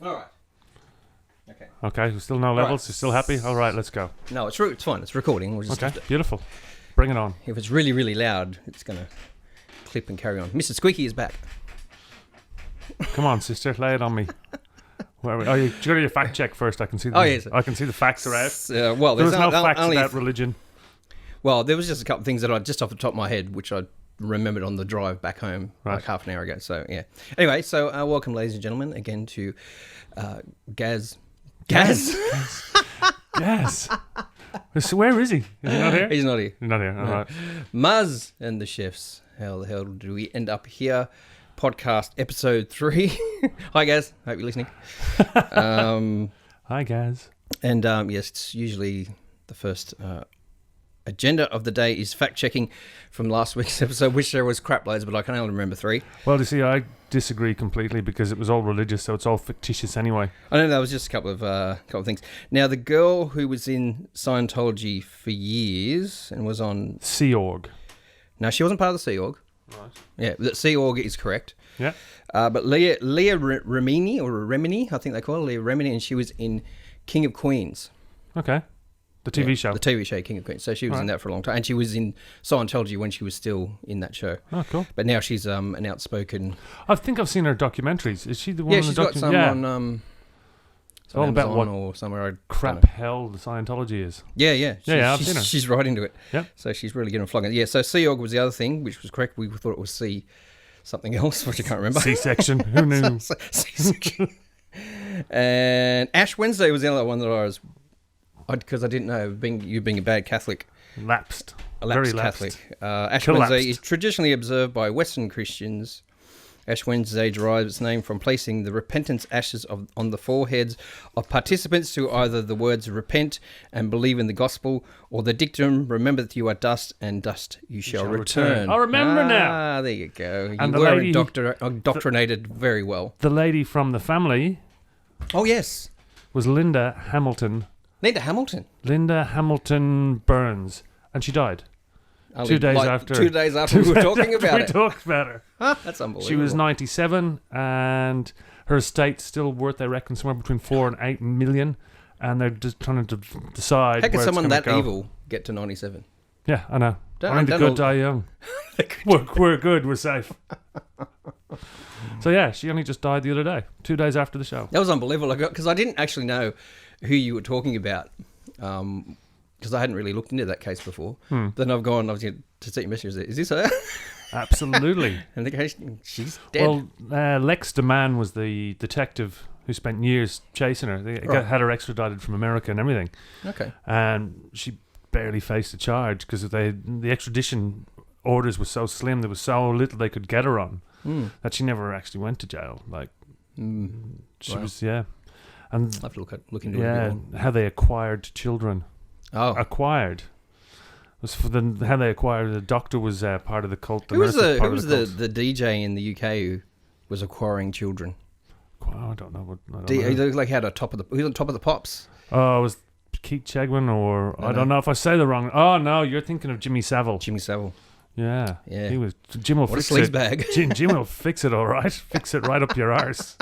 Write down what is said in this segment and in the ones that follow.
All right. Okay. Okay, still no levels. Right. You're still happy? All right, let's go. No, it's fine. It's recording. We'll just Okay, beautiful. Bring it on. if it's really, really loud, it's going to clip and carry on. Mr. Squeaky is back. Come on, sister, lay it on me. Where are we? Oh, you go to your fact check first. I can see. Yes. I can see the facts are out. Well, There's there's no facts only about religion. Well, there was just a couple of things that I just off the top of my head, which I remembered on the drive back home like half an hour ago. So yeah. Anyway, so welcome, ladies and gentlemen, again to Gaz. So where is he? Is he not here? He's not here. He's not here. All right. Muzz and the Chefs. How the hell do we end up here? Podcast episode 3. Hi, Gaz. Hope you're listening. Hi, Gaz. And yes, it's usually the first agenda of the day is fact checking from last week's episode, which there was crap loads, but I can only remember 3. Well, you see, I disagree completely because it was all religious, so it's all fictitious anyway. I know that was just a couple of things. Now, the girl who was in Scientology for years and was on Sea Org. No, she wasn't part of the Sea Org. Right. Yeah, the Sea Org is correct. Yeah. But Leah Remini, or Remini, I think they call her Leah Remini, and she was in King of Queens. Okay. The TV show. The TV show King of Queens. So she was in that for a long time. And she was in Scientology when she was still in that show. Oh, cool. But now she's an outspoken... I think I've seen her documentaries. Is she the one? Yeah, she's got some on... It's all about what or somewhere crap hell the Scientology is. Yeah. I've seen her. She's right into it. Yep. So she's really getting flogging. Yeah, so Sea Org was the other thing, which was correct. We thought it was C something else, which I can't remember. C-section. Who knew? C-section. And Ash Wednesday was the other one that I was... Because I didn't know, you being a bad Catholic. Lapsed. A lapsed Very Catholic. lapsed. Ash Wednesday is traditionally observed by Western Christians. Ash Wednesday derives its name from placing the repentance ashes on the foreheads of participants to either the words repent and believe in the gospel, or the dictum, remember that you are dust, and dust you shall return. I remember now. Ah, there you go. And you were indoctrinated very well. The lady from the family... Oh, yes. ...was Linda Hamilton. Linda Hamilton Burns. And she died. 2 days after. 2 days after we were talking about it. We talked about her. That's unbelievable. She was 97, and her estate's still worth, I reckon, somewhere between 4 and 8 million. And they're just trying to decide. How could where someone it's that go. evil get to 97? Yeah, I know. Only the good die young. We're good. We're safe. So yeah, she only just died the other day, 2 days after the show. That was unbelievable. Because I didn't actually know who you were talking about. Because I hadn't really looked into that case before. Then I've gone, to see your message. Is this her? Absolutely. And the case, she's dead. Well, Lex DeMann was the detective who spent years chasing her. They had her extradited from America and everything. Okay. And she barely faced a charge because the extradition orders were so slim, there was so little they could get her on that she never actually went to jail. She was, yeah. And I'll have to look into it. How they acquired children. Oh. Acquired. It was for how they acquired. The doctor was part of the cult. Who was the DJ in the UK who was acquiring children? I don't know. He looked like he had who's on top of the pops? Oh, it was Keith Chegwin, or I don't know if I say the wrong. Oh no, you're thinking of Jimmy Savile. Jimmy Savile. Yeah. He was. Jim will fix it. Bag. Jim will fix it. All right, fix it right up your arse.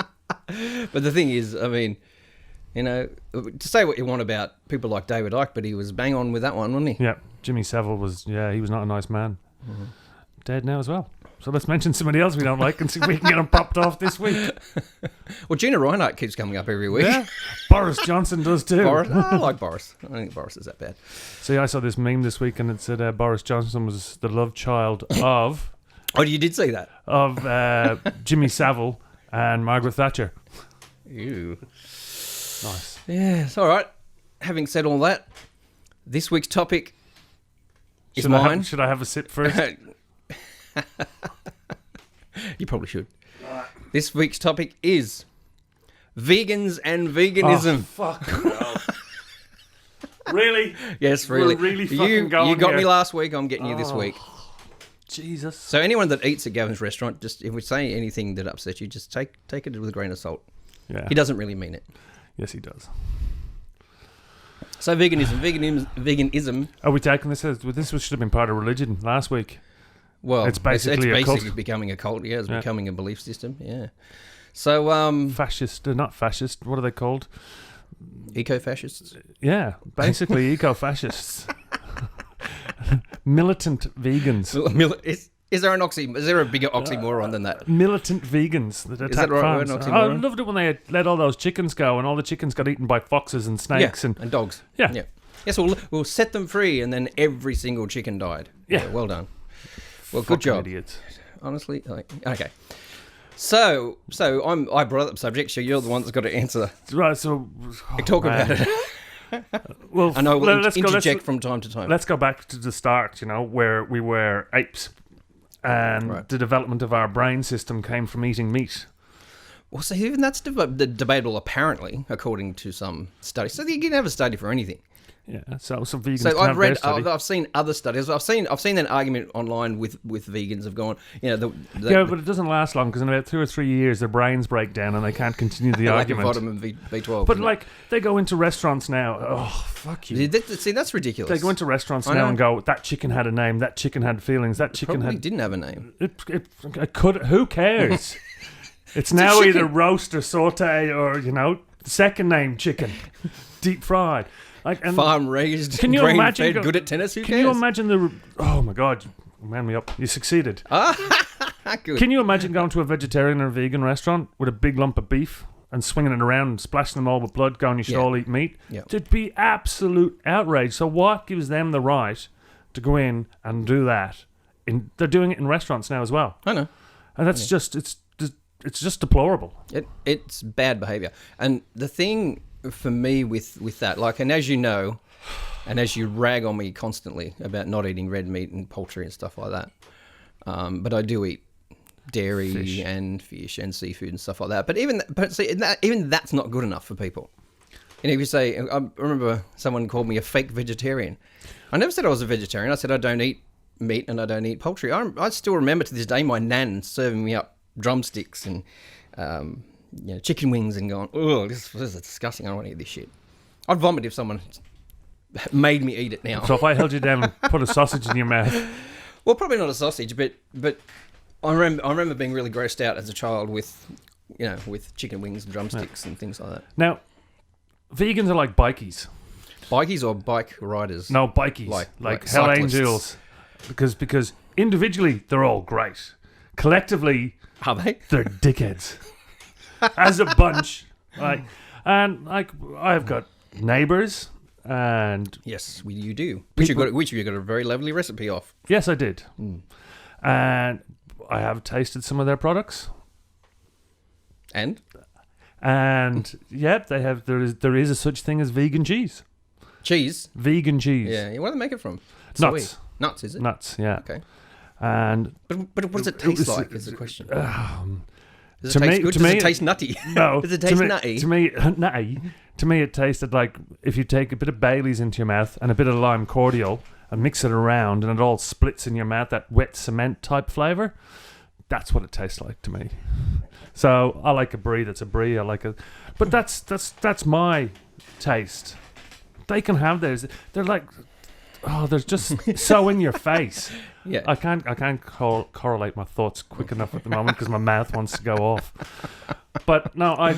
But the thing is, I mean, to say what you want about people like David Icke, but he was bang on with that one, wasn't he? Yeah, Jimmy Savile was. Yeah, he was not a nice man. Mm-hmm. Dead now as well. So let's mention somebody else we don't like and see if we can get him popped off this week. Well, Gina Reinhardt keeps coming up every week. Yeah, Boris Johnson does too. I like Boris. I don't think Boris is that bad. See, I saw this meme this week and it said Boris Johnson was the love child of... Oh, you did see that? Of Jimmy Savile and Margaret Thatcher. Ew. Nice. Yeah, it's all right. Having said all that, this week's topic is mine. Should I have a sip first? You probably should. Right. This week's topic is vegans and veganism. Oh, fuck no. Really? Yes, really. We're really fucking going You got here. me last week, I'm getting you this week. Jesus. So anyone that eats at Gavin's restaurant, just if we say anything that upsets you, just take it with a grain of salt. Yeah. He doesn't really mean it. Yes, he does. So veganism. Are we taking this as... This should have been part of religion last week. Well, it's basically becoming a cult. Yeah, it's becoming a belief system. Yeah. So, Fascist. They're not fascist. What are they called? eco-fascists. Yeah, basically eco-fascists. Militant vegans. Is there an Is there a bigger oxymoron than that? Militant vegans that attack that right, farms. an I oxymoron? loved it when they let all those chickens go, and all the chickens got eaten by foxes and snakes and dogs. Yeah. Yes, we'll set them free, and then every single chicken died. Yeah. Well done. Well, Fucking good job. idiots. Honestly, okay. So I brought up the subject. So you're the one that's got to answer. Right. So Talk man. about it. Well, I know we'll let's interject from time to time. Let's go back to the start. Where we were apes, and the development of our brain system came from eating meat. Well, so even that's debatable, apparently, according to some studies. So you can have a study for anything. Yeah, so vegans. So can I've have read, their study. I've seen other studies. I've seen an argument online with vegans have gone, yeah, but it doesn't last long because in about 2 or 3 years their brains break down and they can't continue the lack of argument. vitamin B12. But like they go into restaurants now. Oh fuck you! See, that's ridiculous. They go into restaurants I now know. and go, that chicken had a name. That chicken had feelings. That chicken Probably had. didn't have a name. It could. Who cares? It's now either roast or saute or second name chicken, deep fried. Like, and Farm raised, can you grain imagine fed, good at tennis. Who Can cares? you imagine the? Oh my god, man me up! You succeeded. Good. Can you imagine going to a vegetarian or a vegan restaurant with a big lump of beef and swinging it around and splashing them all with blood, going, you should all eat meat? Yeah. There'd be absolute outrage. So what gives them the right to go in and do that? They're doing it in restaurants now as well. I know. And that's it's just deplorable. It's bad behaviour. And the thing for me with that, like, and as you know, and as you rag on me constantly about not eating red meat and poultry and stuff like that, but I do eat dairy and fish and seafood and stuff like that. But even that's not good enough for people. If you say, I remember someone called me a fake vegetarian. I never said I was a vegetarian. I said I don't eat meat and I don't eat poultry. I still remember to this day my nan serving me up drumsticks and chicken wings and going, oh, this is disgusting. I don't want to eat this shit. I'd vomit if someone made me eat it now. So if I held you down and put a sausage in your mouth. Well, probably not a sausage, but I remember being really grossed out as a child with chicken wings and drumsticks and things like that. Now, vegans are like bikies. Bikies or bike riders? No, bikies. Like hell cyclists. angels. Because individually they're all great. Collectively, Are they? they're dickheads. As a bunch. I've got neighbours and Yes, you do. Which you got a very lovely recipe off. yes, I did. And I have tasted some of their products. And? And yeah, they have. There is a such thing as vegan cheese. Cheese? Vegan cheese. Yeah. Where do they make it from? Nuts. Sweet. Nuts, is it? Nuts. Yeah. Okay. And But what does it taste like is the question. Does to it taste me- good? to Does me- it taste nutty? no, Does it taste nutty? To me, nutty. To me, it tasted like if you take a bit of Bailey's into your mouth and a bit of lime cordial and mix it around, and it all splits in your mouth. That wet cement type flavor. That's what it tastes like to me. So I like a brie. That's a brie. I like a, but that's my taste. They can have theirs. They're like, they're just so in your face. Yeah. I can't correlate my thoughts quick enough at the moment because my mouth wants to go off. But no,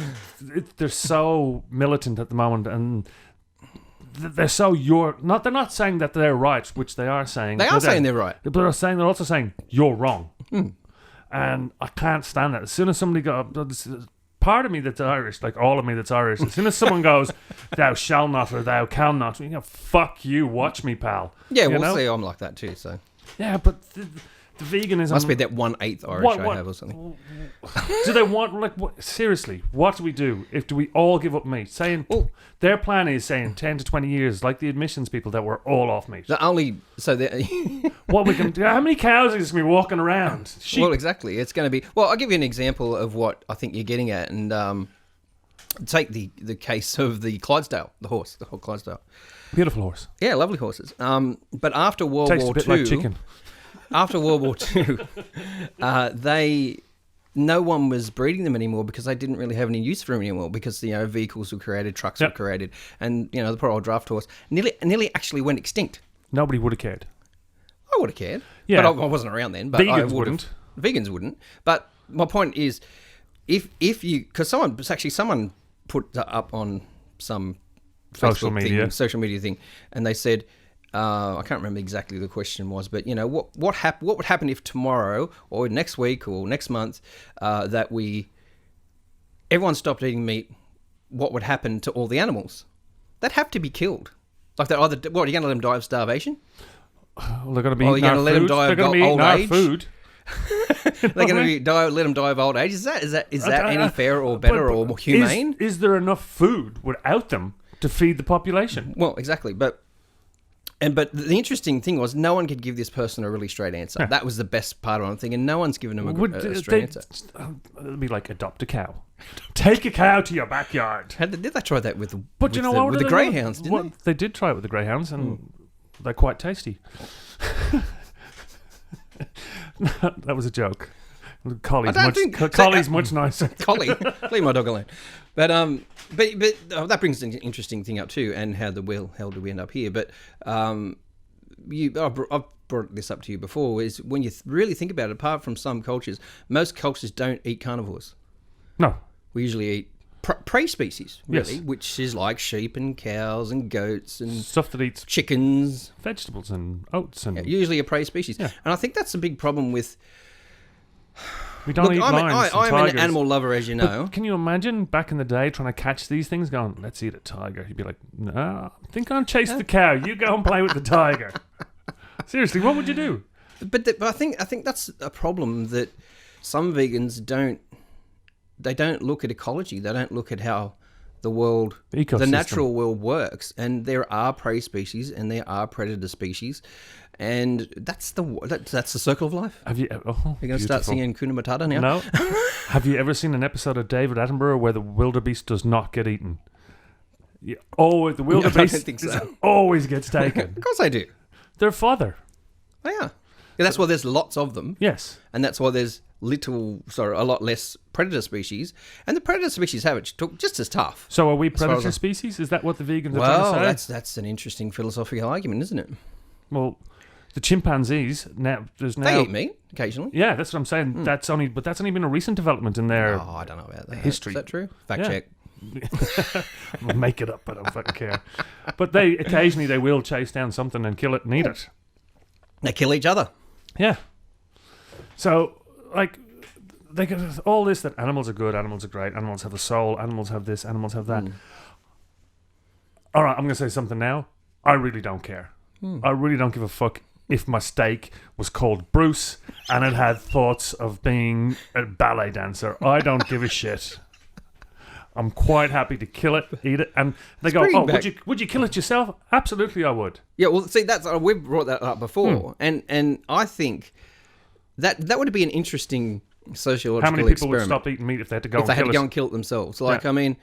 they're so militant at the moment, and they're so they're not saying that they're right, which they are saying. They are saying they're right. But they're also saying you're wrong. And I can't stand that. As soon as somebody goes, part of me that's Irish, like all of me that's Irish, as soon as someone goes, thou shall not or thou cannot, fuck you, watch me, pal. Yeah, You we'll know? see. I'm like that too, so. Yeah, but the veganism... Must be that 1/8 Irish I have or something. Do they want, seriously, what do we do if we all give up meat? Saying, their plan is saying 10 to 20 years, like the admissions people, that we're all off meat. What we can do, how many cows are going to be walking around? Sheep. Well, exactly. It's going to be... Well, I'll give you an example of what I think you're getting at, and take the case of the Clydesdale, the whole Clydesdale. Beautiful horse. Yeah, lovely horses. But after World Tastes War a bit II... like chicken. After World War II, no one was breeding them anymore because they didn't really have any use for them anymore because vehicles were created, trucks were created, and the poor old draft horse nearly actually went extinct. Nobody would have cared. I would have cared, Yeah. but I wasn't around then. But Vegans I wouldn't. Vegans wouldn't. But my point is, if you, because someone put that up on some Social Facebook media. social media thing, and they said, I can't remember exactly the question was, but what would happen if tomorrow or next week or next month that everyone stopped eating meat? What would happen to all the animals? They'd have to be killed. Like they either, what, are you going to let them die of starvation? Well, they're going to be Or are you eating going to our let them food. die They're of going to be old eating our age? food. They're going to let them die of old age. Is that any fairer or better or more humane? Is there enough food without them to feed the population? Well, exactly, but the interesting thing was no one could give this person a really straight answer. Yeah. That was the best part of it. I'm thinking no one's given them a straight answer. It'd be like adopt a cow. Take a cow to your backyard. Did they try that with But you know what? with the greyhounds, didn't they? They did try it with the greyhounds, and they're quite tasty. That was a joke. Collie's much nicer. Collie, leave my dog alone. But that brings an interesting thing up too, and how the hell do we end up here? But I've brought this up to you before. Is when you really think about it, apart from some cultures, most cultures don't eat carnivores. No, we usually eat prey species, really, Yes. which is like sheep and cows and goats and stuff that eats chickens, vegetables and oats, and usually a prey species. Yeah. And I think that's a big problem with. We don't eat lions and I'm tigers. an animal lover, as you know. But can you imagine back in the day trying to catch these things, going, let's eat a tiger? You'd be like, no, I think I'll chase the cow. You go and play with the tiger. Seriously, what would you do? But I think that's a problem that some vegans don't. They don't look at ecology. They don't look at how the natural world works. And there are prey species and there are predator species, and that's the circle of life. Have you? Oh, You're going to start singing Kuna Matata now? No. Have you ever seen an episode of David Attenborough where the wildebeest does not get eaten? Yeah. Oh, the wildebeest I don't think so. always gets taken. Of course I do. They're fodder. Oh, yeah. That's why there's lots of them. Yes. And that's why there's a lot less predator species. And the predator species have it just as tough. So are we predator species? Is that what the vegans are trying to say? That's an interesting philosophical argument, isn't it? Well, the chimpanzees there's now they eat meat occasionally. Yeah, that's what I'm saying. That's only been a recent development in their Oh, I don't know about that. history. Is that true? Fact check. I'll make it up. I don't fucking care. But they occasionally will chase down something and kill it and eat it. They kill each other. Yeah. So, like, they get all this that animals are good, animals are great, animals have a soul, animals have this, animals have that. All right, I'm going to say something now. I really don't care. I really don't give a fuck if my steak was called Bruce and it had thoughts of being a ballet dancer. I don't give a shit. I'm quite happy to kill it, eat it, and they go, "Oh, would you kill it yourself?" Absolutely, I would. Yeah, well, see, that's we've brought that up before, and I think that would be an interesting sociological How many people experiment. would stop eating meat if they had to go if and they had kill to it? go and kill it themselves? Like, Yeah. I mean,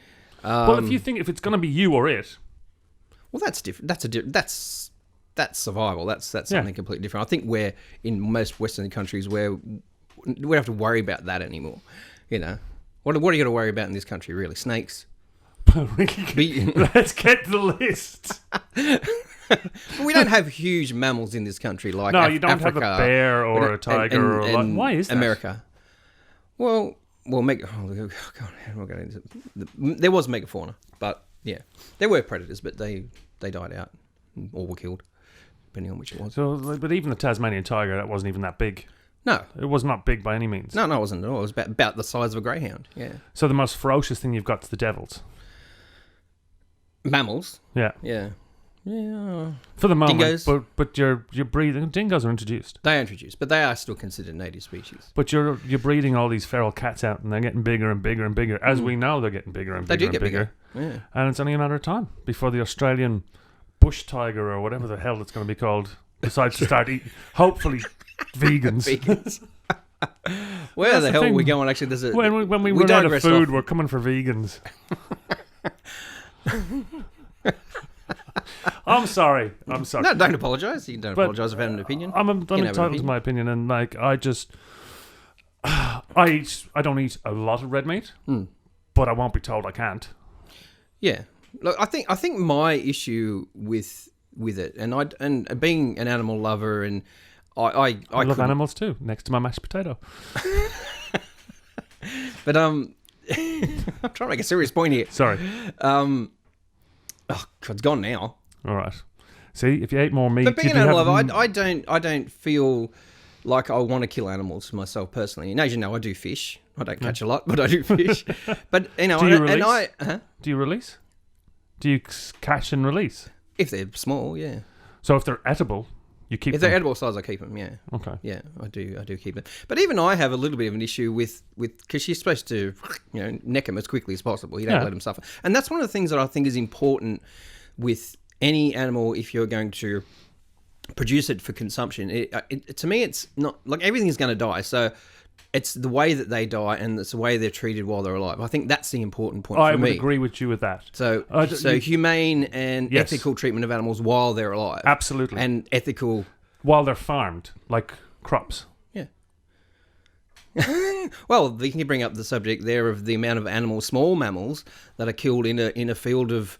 Well, if it's going to be you or it, well, that's different. That's survival. That's something completely different. I think we're in most Western countries where we don't have to worry about that anymore. You know, what are you going to worry about in this country? Really, snakes. let's get the list. We don't have huge mammals in this country like No, you don't Africa, have a bear or a tiger and why is that? America? Well, God, there was megafauna, but yeah, there were predators, but they died out or were killed, depending on which it was. So, but even the Tasmanian tiger, that wasn't even that big. No, it was not big by any means. No, it wasn't at all. It was about the size of a greyhound. Yeah. So the most ferocious thing you've got is the devils. Mammals. Yeah. Yeah. Yeah. For the moment, dingoes. but you're breeding. Dingoes are introduced. They are introduced, but they are still considered native species. But you're breeding all these feral cats out, and they're getting bigger and bigger and bigger. As we know, they're getting bigger and bigger. They do and get bigger. Yeah. And it's only a matter of time before the Australian bush tiger or whatever the hell it's going to be called decides to start eating. Hopefully, vegans. Vegans. Where the hell are we going? Actually, there's a when we run out of food, we're coming for vegans. I'm sorry. No, don't apologise. You don't apologise if I have an opinion. I'm entitled to my opinion, and like I don't eat a lot of red meat, but I won't be told I can't. Yeah, look, I think my issue with it, and being an animal lover, and I love animals too. Next to my mashed potato. But I'm trying to make a serious point here. Sorry. Oh, God, it's gone now. All right. See, if you ate more meat, But being you'd an be animal having- lover, I don't feel like I want to kill animals myself personally. And as you know, I do fish. I don't catch a lot, but I do fish. But Do you release? Do you release? Do you catch and release? If they're small, yeah. So if they're edible, you keep If them. they're edible size, I keep them. Yeah, Okay. yeah, I do keep them. But even I have a little bit of an issue with because you're supposed to, neck them as quickly as possible. You don't let them suffer, and that's one of the things that I think is important with any animal if you're going to produce it for consumption. To me, it's not like everything is going to die. So it's the way that they die and it's the way they're treated while they're alive. I think that's the important point I for would me. agree with you with that. So humane and Yes. ethical treatment of animals while they're alive. Absolutely. And ethical... While they're farmed, like crops. Yeah. Well, we can bring up the subject there of the amount of small mammals, that are killed in a field of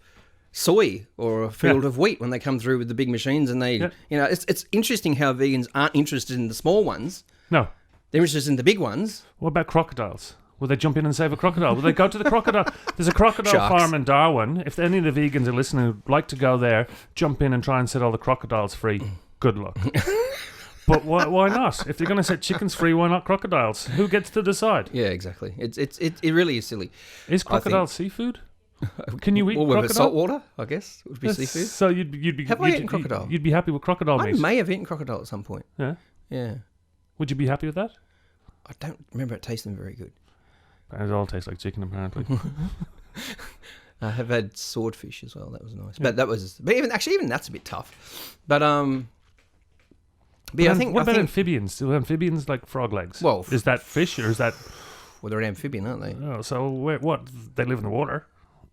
soy or a field of wheat when they come through with the big machines, and they, it's interesting how vegans aren't interested in the small ones. No. They're interested in the big ones. What about crocodiles? Will they jump in and save a crocodile? Will they go to the crocodile? There's a crocodile Sharks. farm in Darwin. If any of the vegans are listening who'd like to go there, jump in and try and set all the crocodiles free. Good luck. But why not? If they're going to set chickens free, why not crocodiles? Who gets to decide? Yeah, exactly. It really is silly. Is crocodile seafood? Can you eat Well, crocodile? with salt water, I guess, would be Yes, seafood. So you'd be Have I eaten crocodile? You'd be happy with crocodile I meat. may have eaten crocodile at some point. Yeah. Yeah. Would you be happy with that? I don't remember it tasting very good. It all tastes like chicken, apparently. I have had swordfish as well. That was nice. But even that's a bit tough. But I think what about amphibians? Do amphibians like frog legs? Well, is that fish or is that? Well, they're an amphibian, aren't they? Oh, so what? They live in the water.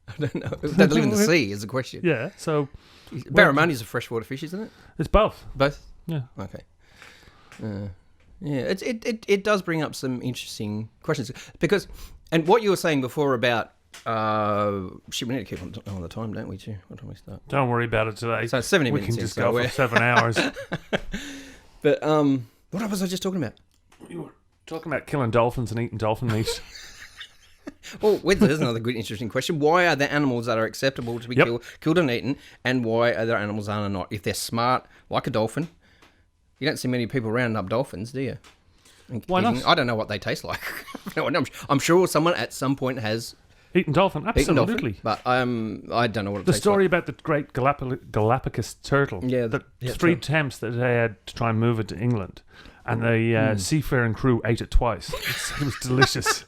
I don't know. They live in the sea is the question. Yeah. So barramundi is a freshwater fish, isn't it? it's both. Both. Yeah. Okay. Yeah. It does bring up some interesting questions because, and what you were saying before about we need to keep on the time, don't we? Too. What time we start? Don't worry about it today. So 70 we minutes. can just go for 7 hours. But what was I just talking about? You were talking about killing dolphins and eating dolphin meat. Well, there's another good, interesting question. Why are there animals that are acceptable to be killed and eaten, and why are there animals that are not? If they're smart, like a dolphin, you don't see many people rounding up dolphins, do you? Why not? I don't know what they taste like. I'm sure someone at some point has eaten dolphin, absolutely. eaten dolphin, but I don't know what it the tastes story like. about the great Galapagos turtle. Yeah, the three attempts that they had to try and move it to England, and the seafaring crew ate it twice. It was delicious.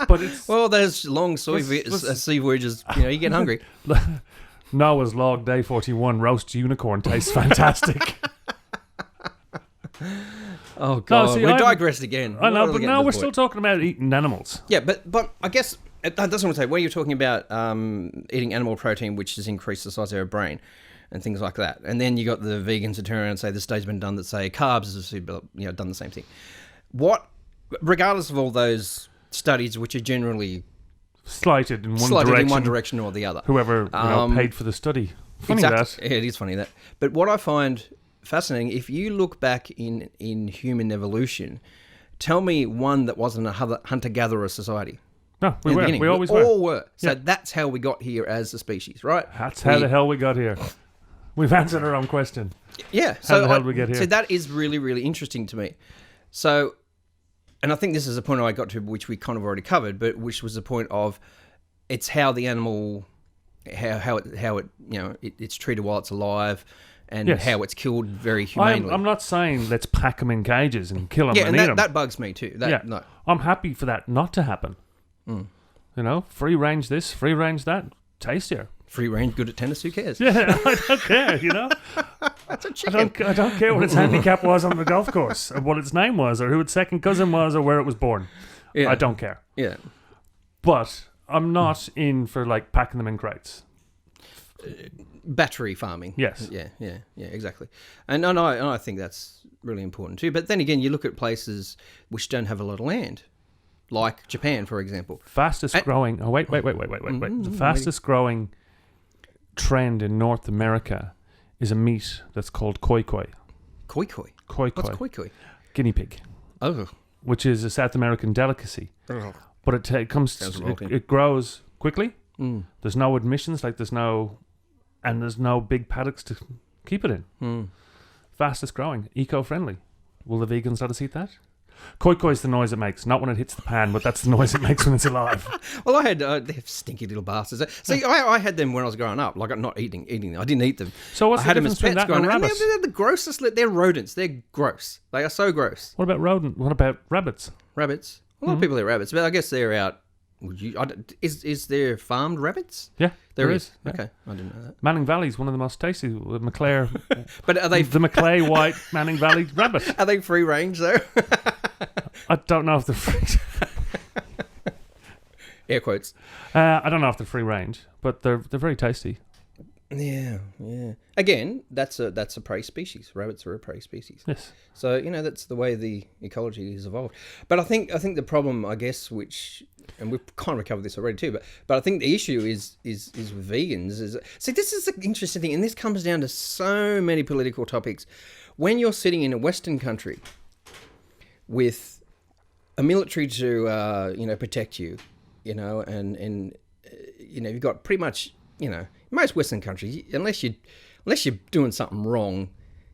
But it's there's long sea voyages. You get hungry. Noah's Log Day 41 roast unicorn tastes fantastic. Oh God, we digressed again. I know, but now we're still talking about eating animals. Yeah, but I guess that's what I'm saying. When you're talking about eating animal protein, which has increased the size of our brain and things like that, and then you got the vegans that turn around and say the study's been done that say carbs have done the same thing. Regardless of all those studies, which are generally slighted in one direction or the other. Whoever paid for the study. Funny exactly. Yeah, it is funny that. But what I find fascinating, if you look back in human evolution, tell me one that wasn't a hunter-gatherer society. No, we were. We always all were. So that's how we got here as a species, right? That's how the hell we got here. We've answered our own question. Yeah. How the hell did we get here? So that is really, really interesting to me. So, and I think this is a point I got to, which we kind of already covered, but which was the point of it's how the animal, how it it's treated while it's alive, and how it's killed very humanely. I'm not saying let's pack them in cages and kill them and eat them. That bugs me too. No. I'm happy for that not to happen. Free range this, free range that, tastier. Free range, good at tennis, who cares? Yeah, I don't care, That's a chicken. I don't care what its handicap was on the golf course, or what its name was, or who its second cousin was, or where it was born. Yeah. I don't care. Yeah. But I'm not in for, packing them in crates. Battery farming. Yes. Yeah, exactly. And I think that's really important too. But then again, you look at places which don't have a lot of land, like Japan, for example. Fastest growing... Oh, wait. The fastest growing trend in North America is a meat that's called koi koi. Koi koi? Koi koi. What's koi koi? Guinea pig. Oh. Which is a South American delicacy. Oh. but it comes. Sounds revolting. It grows quickly. Mm. There's no admissions, like there's no big paddocks to keep it in. Mm. Fastest growing, eco-friendly. Will the vegans let us eat that? Koi koi is the noise it makes, not when it hits the pan, but that's the noise it makes when it's alive. Well, I had they have stinky little bastards. See, I had them when I was growing up. Like, I'm not eating them. I didn't eat them. So what's I the had them difference as between pets that and a growing up. rabbit? They're the grossest. They're rodents. They're gross. They are so gross. What about rodent? What about rabbits? Rabbits. A lot of people eat rabbits, but I guess they're out. Is there farmed rabbits? Yeah, There is. Yeah. Okay, I didn't know that. Manning Valley is one of the most tasty. The Maclaire, But are they the Maclay White Manning Valley rabbit. are they free range though? I don't know if they're free. Air quotes. I don't know if they're free range, but they're very tasty. Yeah. Again, that's a prey species. Rabbits are a prey species. Yes. So that's the way the ecology has evolved. But I think the problem, I guess, and we've kind of covered this already too. But I think the issue is with vegans. This is the interesting thing, and this comes down to so many political topics. When you're sitting in a Western country with a military to protect you, and you've got pretty much most Western countries, unless you're doing something wrong,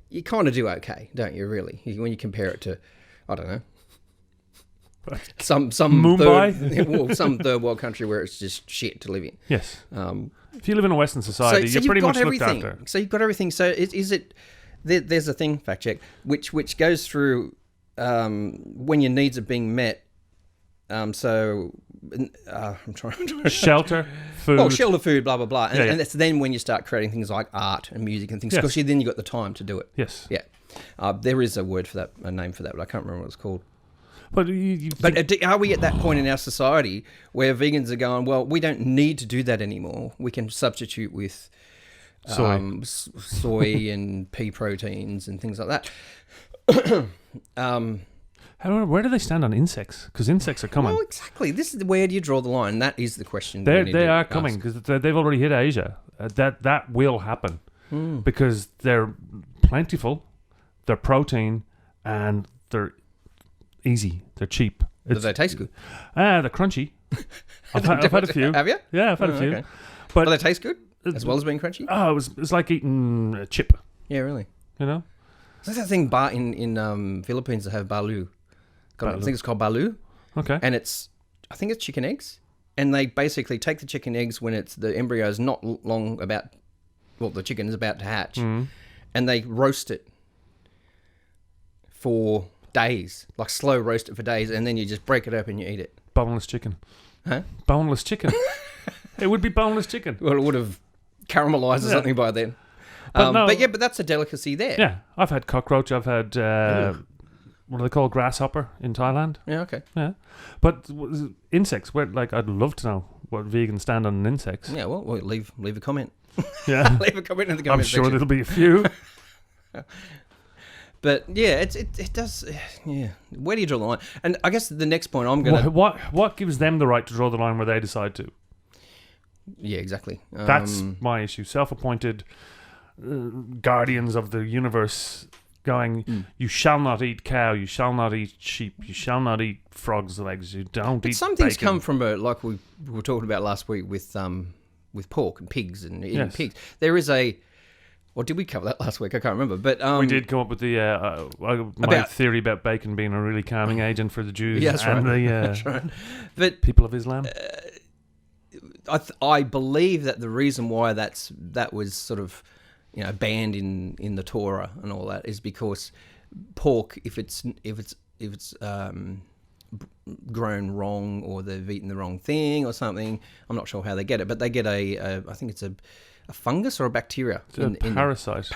you kind of do okay, don't you? Really, when you compare it to, I don't know, some Mumbai, some third world country where it's just shit to live in. Yes. If you live in a Western society, so you're pretty much looked everything. after. So you've got everything. So is it? There's a thing, fact check, which goes through when your needs are being met. I'm trying to Shelter, food. Oh, shelter, food, blah blah blah, and, Yeah, yeah. and it's then when you start creating things like art and music and things, Yes. because then you got the time to do it. Yes. Yeah, there is a word for that, a name for that, but I can't remember what it's called. But you But are we at that point in our society where vegans are going, well, we don't need to do that anymore. We can substitute with Soy. soy and pea proteins and things like that. Where do they stand on insects? Because insects are coming. Well, exactly. This is where do you draw the line? That is the question. They are coming because they've already hit Asia. That will happen because they're plentiful, they're protein, and they're easy. They're cheap. Do they taste good? They're crunchy. I've had a few. Have you? Yeah, I've had a few. Okay. But Do they taste good as well as being crunchy? Oh, it's like eating a chip. Yeah, really. You know. So that's that thing in Philippines that have balu. I think it's called balu. Okay. And I think it's chicken eggs. And they basically take the chicken eggs when the embryo is not long the chicken is about to hatch, and they roast it for days, like slow roast it for days, and then you just break it up and you eat it. Boneless chicken. Huh? Boneless chicken. It would be boneless chicken. Well, it would have caramelized or something by then. But but that's a delicacy there. Yeah, I've had cockroach. I've had what do they call grasshopper in Thailand? Yeah, okay. Yeah, but insects. I'd love to know what vegans stand on insects. Yeah, well, leave a comment. Yeah, Leave a comment in the I'm comment sure section. there'll be a few. But yeah, it does. Yeah, where do you draw the line? And I guess the next point I'm gonna. What gives them the right to draw the line where they decide to? Yeah, exactly. That's my issue. Self-appointed guardians of the universe going, you shall not eat cow, you shall not eat sheep, you shall not eat frogs' legs, you don't eat some things bacon. come from like we were talking about last week with pork and pigs and eating Yes. pigs. There is or did we cover that last week? I can't remember. But We did come up with the my theory about bacon being a really calming agent for the Jews Yeah, that's and right. the That's right. But people of Islam. I believe that the reason why that was sort of banned in the Torah and all that is because pork, if it's grown wrong or they've eaten the wrong thing or something, I'm not sure how they get it, but they get I think it's a fungus or a bacteria, Parasite,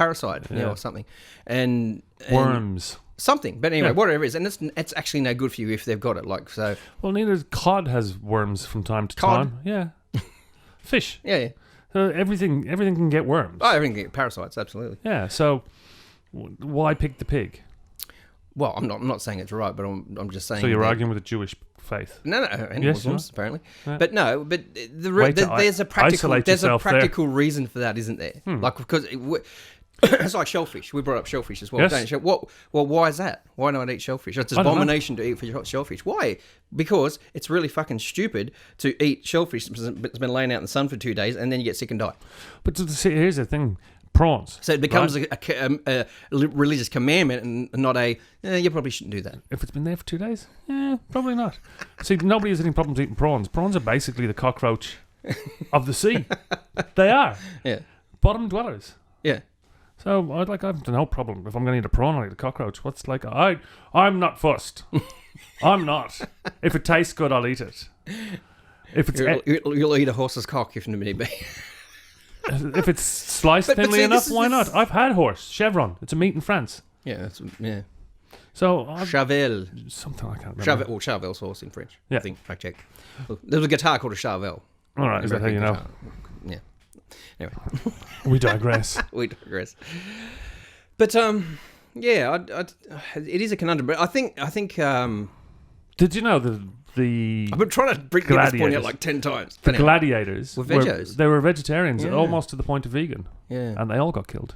yeah, or something, and worms. Something, but anyway, whatever it is, and it's actually no good for you if they've got it. Like so. Well, neither cod has worms from time to Cod? time. Yeah, fish. Yeah. Everything can get worms. Oh, everything can get parasites, absolutely. Yeah. So why pick the pig? Well, I'm not saying it's right, but I'm just saying. So you're arguing with the Jewish faith? No, and Yes, Muslims apparently, Yeah. but no, but Way to there's a practical isolate yourself there. reason for that, isn't there? Like because It's like shellfish. We brought up shellfish as well. Yes. Don't you? Well, why is that? Why not eat shellfish? It's an I don't know. abomination to eat for shellfish. Why? Because it's really fucking stupid to eat shellfish that's been laying out in the sun for 2 days and then you get sick and die. But see, here's the thing. Prawns. So it becomes a religious commandment and not you probably shouldn't do that. If it's been there for 2 days, probably not. See, nobody has any problems eating prawns. Prawns are basically the cockroach of the sea. They are. Yeah. Bottom dwellers. Yeah. So I have no problem. If I'm going to eat a prawn, I'll eat a cockroach. What's like, I'm not fussed. I'm not. If it tastes good, I'll eat it. If it's You'll eat a horse's cock if need be. if it's sliced thinly see, enough, why not? I've had horse. Chevron. It's a meat in France. Yeah. So Chavel. something I can't remember. Chavel's horse in French. Yeah. I think. Fact check. There was a guitar called a Chavel. All right, is that how you know? Yeah. Anyway. We digress. We digress. But yeah, it is a conundrum. But I think Did you know the I've been trying to bring this point out like 10 times. the gladiators Were vegos. they were vegetarians, Yeah. almost to the point of vegan, Yeah. and they all got killed.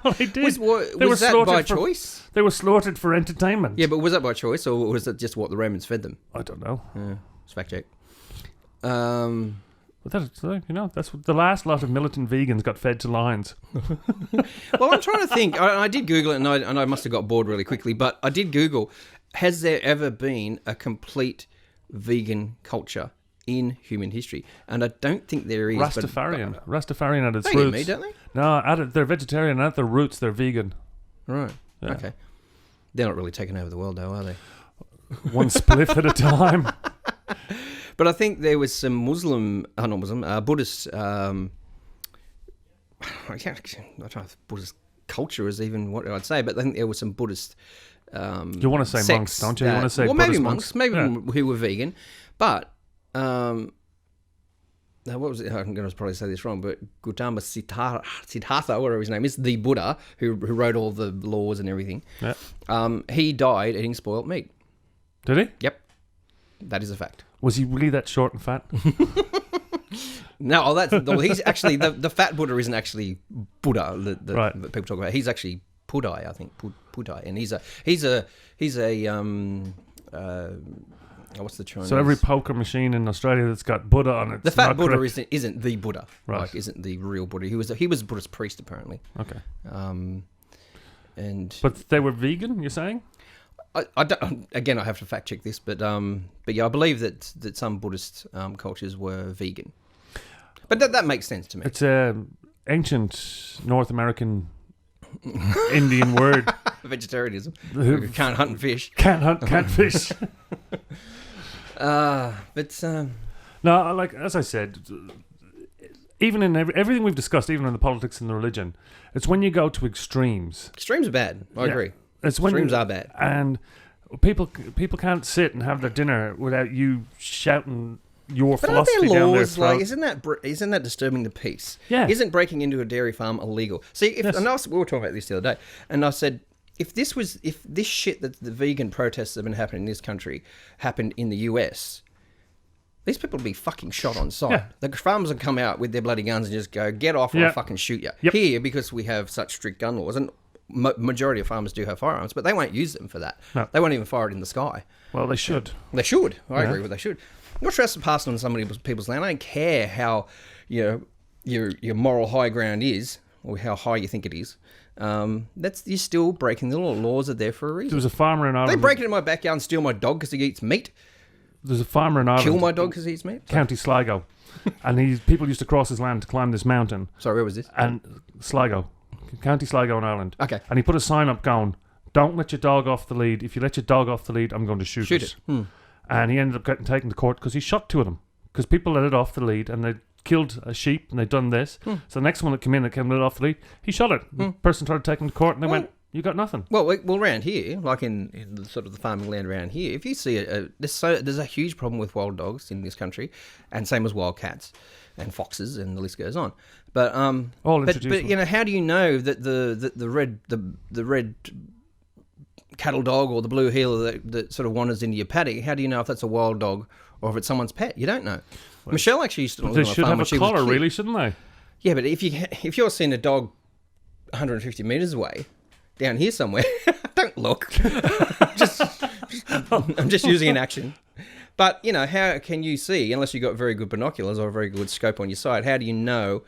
Well, they did. Was They were that by slaughtered for- choice? They were slaughtered for entertainment. Yeah, but was that by choice or was that just what the Romans fed them? I don't know. Yeah, it's fact check. But that's that's what the last lot of militant vegans got fed to lions. Well, I'm trying to think. I did Google it, and I must have got bored really quickly. But I did Google: has there ever been a complete vegan culture in human history? And I don't think there is. Rastafarian. Rastafarian at its They eat roots. meat, don't they? No, they're vegetarian. At their roots, they're vegan. Right. Yeah. Okay. They're not really taking over the world, though, are they? One spliff at a time. But I think there was some Buddhist. I don't know if Buddhist culture is even what I'd say, but I think there was some Buddhist. You want to say monks, don't you? You want to say well, Buddhist maybe monks, maybe Yeah. who were vegan, but now what was it? I'm going to probably say this wrong, but Gautama Siddhartha, whatever his name is, the Buddha who wrote all the laws and everything. Yeah. He died eating spoiled meat. Did he? Yep, that is a fact. Was he really that short and fat? No, he's actually the fat Buddha isn't actually Buddha that people talk about. He's actually Pudai, I think Pudai, and he's a what's the Chinese? So every poker machine in Australia that's got Buddha on it. The fat Buddha isn't the Buddha, Right. like isn't the real Buddha. He was a Buddhist priest apparently. Okay. And But they were vegan, you're saying? I don't, again, I have to fact check this, but yeah, I believe that some Buddhist cultures were vegan. But that makes sense to me. It's an ancient North American Indian word. Vegetarianism. Who Can't hunt and fish. can't hunt, can't fish. But No, like as I said, even in everything we've discussed, even in the politics and the religion, it's when you go to extremes. extremes are bad. I Yeah. agree. It's when Extremes are bad. and people can't sit and have their dinner without you shouting your But aren't philosophy there down their laws throat. like isn't that disturbing the peace? Yeah. Isn't breaking into a dairy farm illegal? See, Yes. we were talking about this the other day, and I said if this shit that the vegan protests that have been happening in this country happened in the US, these people would be fucking shot on sight. Yeah. The farmers would come out with their bloody guns and just go, "Get off, or Yeah. I'll fucking shoot you." Yep. Here, because we have such strict gun laws, and majority of farmers do have firearms, but they won't use them for that. No. They won't even fire it in the sky. Well, they should. They should. I Yeah. agree with they should. I'm not stressed to pass on somebody people's land. I don't care how your moral high ground is or how high you think it is. You're still breaking the law. Laws are there for a There reason. was a farmer in They Ireland. break into my backyard and steal my dog because he eats meat. There's a farmer in Ireland. Kill my dog because he eats meat. County Sligo, and people used to cross his land to climb this mountain. Sorry, where was this? And Sligo, County Sligo in Ireland. Okay. And he put a sign up going, "Don't let your dog off the lead. If you let your dog off the lead, I'm going to shoot Shoot it." it. And he ended up getting taken to court because he shot two of them. Because people let it off the lead and they killed a sheep and they'd done this. So the next one that came in that came let it off the lead, he shot it. The person tried to take him to court and they went, "You got nothing." Well, around here, like in the sort of the farming land around here, if you see there's a huge problem with wild dogs in this country, and same as wild cats and foxes, and the list goes on. But All but introduced. you know, how do you know that the red cattle dog or the blue heeler that sort of wanders into your paddock? How do you know if that's a wild dog or if it's someone's pet? You don't know. Michelle actually used to live They on a should farm have when a she was collar, a kid. really, shouldn't they? Yeah, but if you're seeing a dog 150 meters away, down here somewhere, don't look. I'm just using an action. But, you know, how can you see, unless you've got very good binoculars or a very good scope on your side, how do you know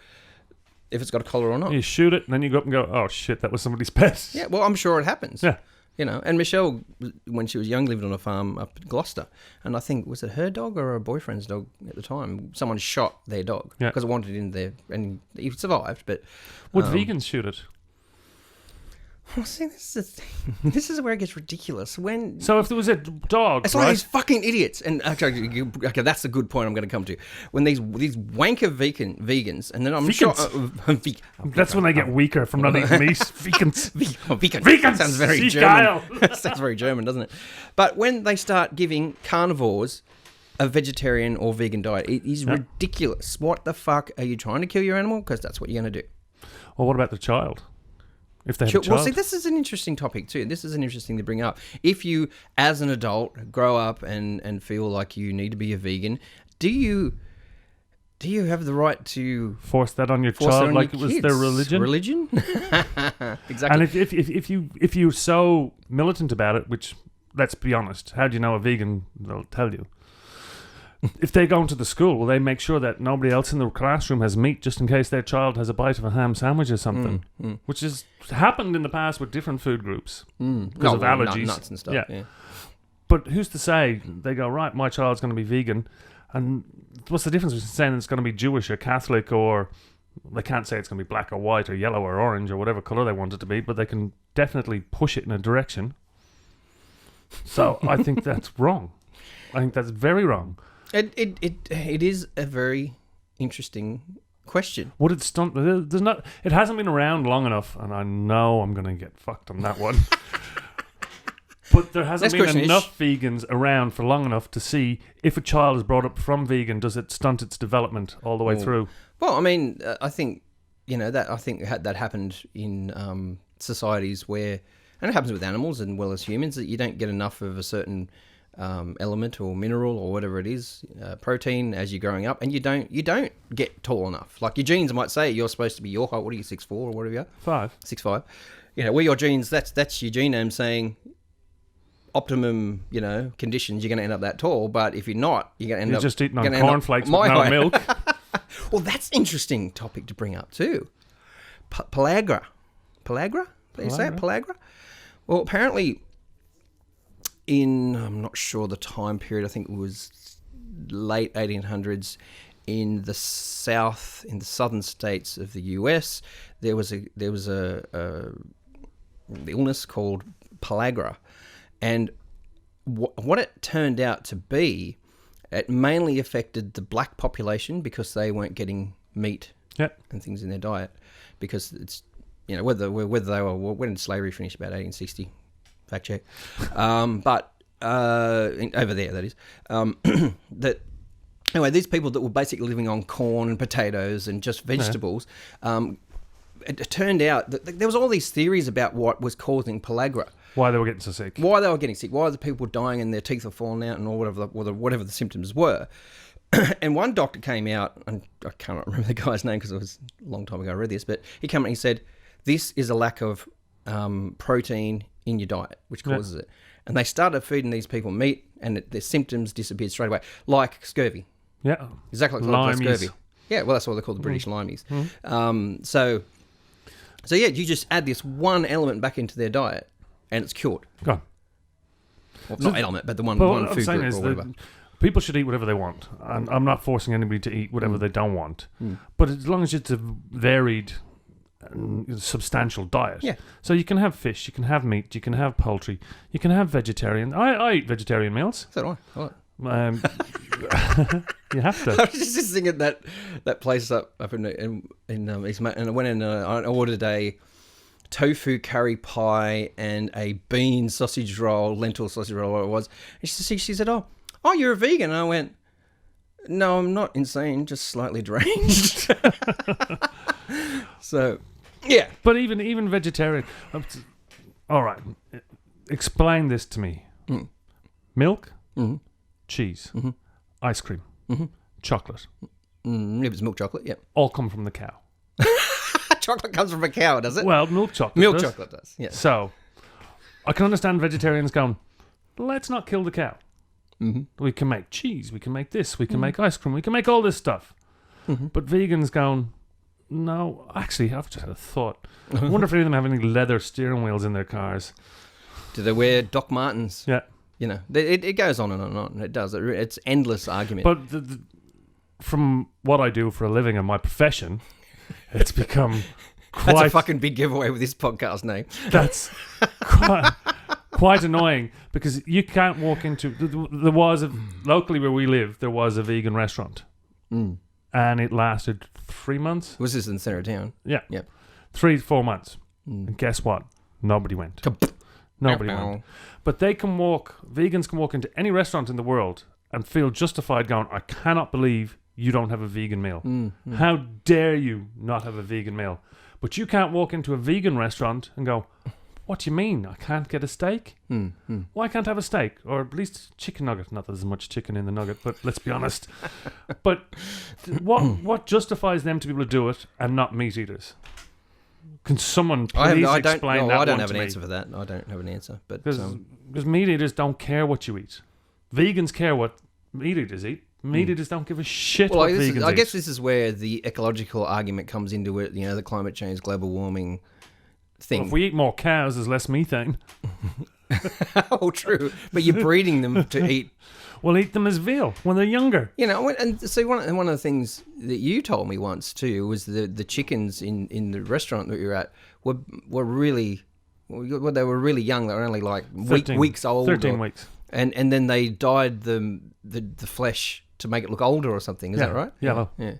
if it's got a collar or not? You shoot it, and then you go up and go, oh, shit, that was somebody's pet. Yeah, well, I'm sure it happens. Yeah. You know, and Michelle, when she was young, lived on a farm up in Gloucester. And I think, was it her dog or her boyfriend's dog at the time? Someone shot their dog because it wanted in there, and he survived. But would vegans shoot it? Well, see, this is the thing. This is where it gets ridiculous. So if there was a dog, it's like these fucking idiots. And okay, that's a good point I'm going to come to. When these wanker vegans, and then I'm sure that's when they get weaker from not eating meat. Vegans. Vegans sounds very German. Sounds very German, doesn't it? But when they start giving carnivores a vegetarian or vegan diet, it is ridiculous. What the fuck are you trying to kill your animal? Because that's what you're going to do. Well, what about the child? If they have a child? Well, see, this is an interesting topic too. This is an interesting to bring up. If you, as an adult, grow up and feel like you need to be a vegan, do you have the right to force that on your child like it was their religion? Religion? Exactly. And if you're so militant about it, which, let's be honest, how do you know a vegan will tell you? If they go into the school, will they make sure that nobody else in the classroom has meat just in case their child has a bite of a ham sandwich or something? Which has happened in the past with different food groups because of allergies. Nuts and stuff. Yeah. But who's to say they go, right, my child's going to be vegan, and what's the difference between saying it's going to be Jewish or Catholic, or they can't say it's going to be black or white or yellow or orange or whatever colour they want it to be, but they can definitely push it in a direction. So I think that's wrong. I think that's very wrong. It is a very interesting question. Would it stunt? There's not. It hasn't been around long enough, and I know I'm going to get fucked on that one. But there hasn't been enough vegans around for long enough to see if a child is brought up from vegan, does it stunt its development all the way through? Well, I mean, I think that happened in societies where, and it happens with animals and well as humans, that you don't get enough of a certain element or mineral or whatever it is, protein, as you're growing up, and you don't get tall enough. Like your genes might say you're supposed to be your height. What are you, 6'4" or whatever you are? 5. 6'5". You know, where your genes, that's your genome saying optimum, you know, conditions, you're going to end up that tall. But if you're not, you're going to end up just eating on cornflakes with no milk. Well, that's an interesting topic to bring up too. Pellagra. Did you say it? Pellagra? Well, apparently, I'm not sure the time period, I think it was late 1800s, in the southern states of the US, there was a illness called pellagra, and what it turned out to be, it mainly affected the black population because they weren't getting meat and things in their diet, because it's, you know, whether they were, when did slavery finish? About 1860. Fact check. But over there, that is. That anyway, these people that were basically living on corn and potatoes and just vegetables, it turned out that there was all these theories about what was causing pellagra. Why they were getting so sick. Why they were getting sick. Why the people were dying and their teeth were falling out and or whatever the symptoms were. And one doctor came out, and I cannot remember the guy's name because it was a long time ago I read this, but he came out and he said, this is a lack of protein in your diet, which causes it. And they started feeding these people meat, and their symptoms disappeared straight away, like scurvy. Yeah. Exactly like scurvy. Yeah, well, that's what they call the British limeys. So yeah, you just add this one element back into their diet, and it's cured. Gone. Well, not element, but the one food group or whatever. People should eat whatever they want. And I'm not forcing anybody to eat whatever they don't want. But as long as it's a varied, substantial diet. Yeah. So you can have fish, you can have meat, you can have poultry, you can have vegetarian. I eat vegetarian meals. So do You have to. I was just thinking that place up in East Mac, and I went in. I ordered a tofu curry pie and a bean sausage roll, lentil sausage roll, what it was. And she said, "Oh, you're a vegan." And I went, "No, I'm not insane, just slightly deranged." So, yeah. But even vegetarian. All right, explain this to me. Milk, cheese, ice cream, chocolate. If it's milk chocolate, yeah. All come from the cow. Chocolate comes from a cow, does it? Well, milk chocolate. Milk does. chocolate does. Yeah. So, I can understand vegetarians going, let's not kill the cow. Mm-hmm. We can make cheese. We can make this. We can make ice cream. We can make all this stuff. Mm-hmm. But vegans going, no. Actually, I've just had a thought. I wonder if any of them have any leather steering wheels in their cars. Do they wear Doc Martens? Yeah. You know, it goes on and on and on. It does. It's endless argument. But from what I do for a living and my profession, it's become quite... That's a fucking big giveaway with this podcast name. That's quite annoying because you can't walk into... There was locally where we live, there was a vegan restaurant. Mm. And it lasted 3 months. Was this in the centre of town? Yeah. Yep. 3-4 months. Mm. And guess what? Nobody went. Nobody went. But vegans can walk into any restaurant in the world and feel justified going, I cannot believe you don't have a vegan meal. How dare you not have a vegan meal? But you can't walk into a vegan restaurant and go, what do you mean? I can't get a steak? Why can't I have a steak? Or at least chicken nugget. Not that there's much chicken in the nugget, but let's be honest. But what justifies them to be able to do it and not meat eaters? Can someone please explain that? I don't have to an me? answer for that. I don't have an answer. But because meat eaters don't care what you eat. Vegans care what meat eaters eat. Meat eaters don't give a shit what vegans eat. I guess this is where the ecological argument comes into it. You know, the climate change, global warming thing. Well, if we eat more cows, there's less methane. Oh, true. But you're breeding them to eat. We'll eat them as veal when they're younger. You know, and so one of the things that you told me once too was the chickens in the restaurant that you're at were really, well, they were really young. They were only like 13, weeks old. 13 weeks. And then they dyed the flesh to make it look older or something. Is that right? Yellow. Yeah.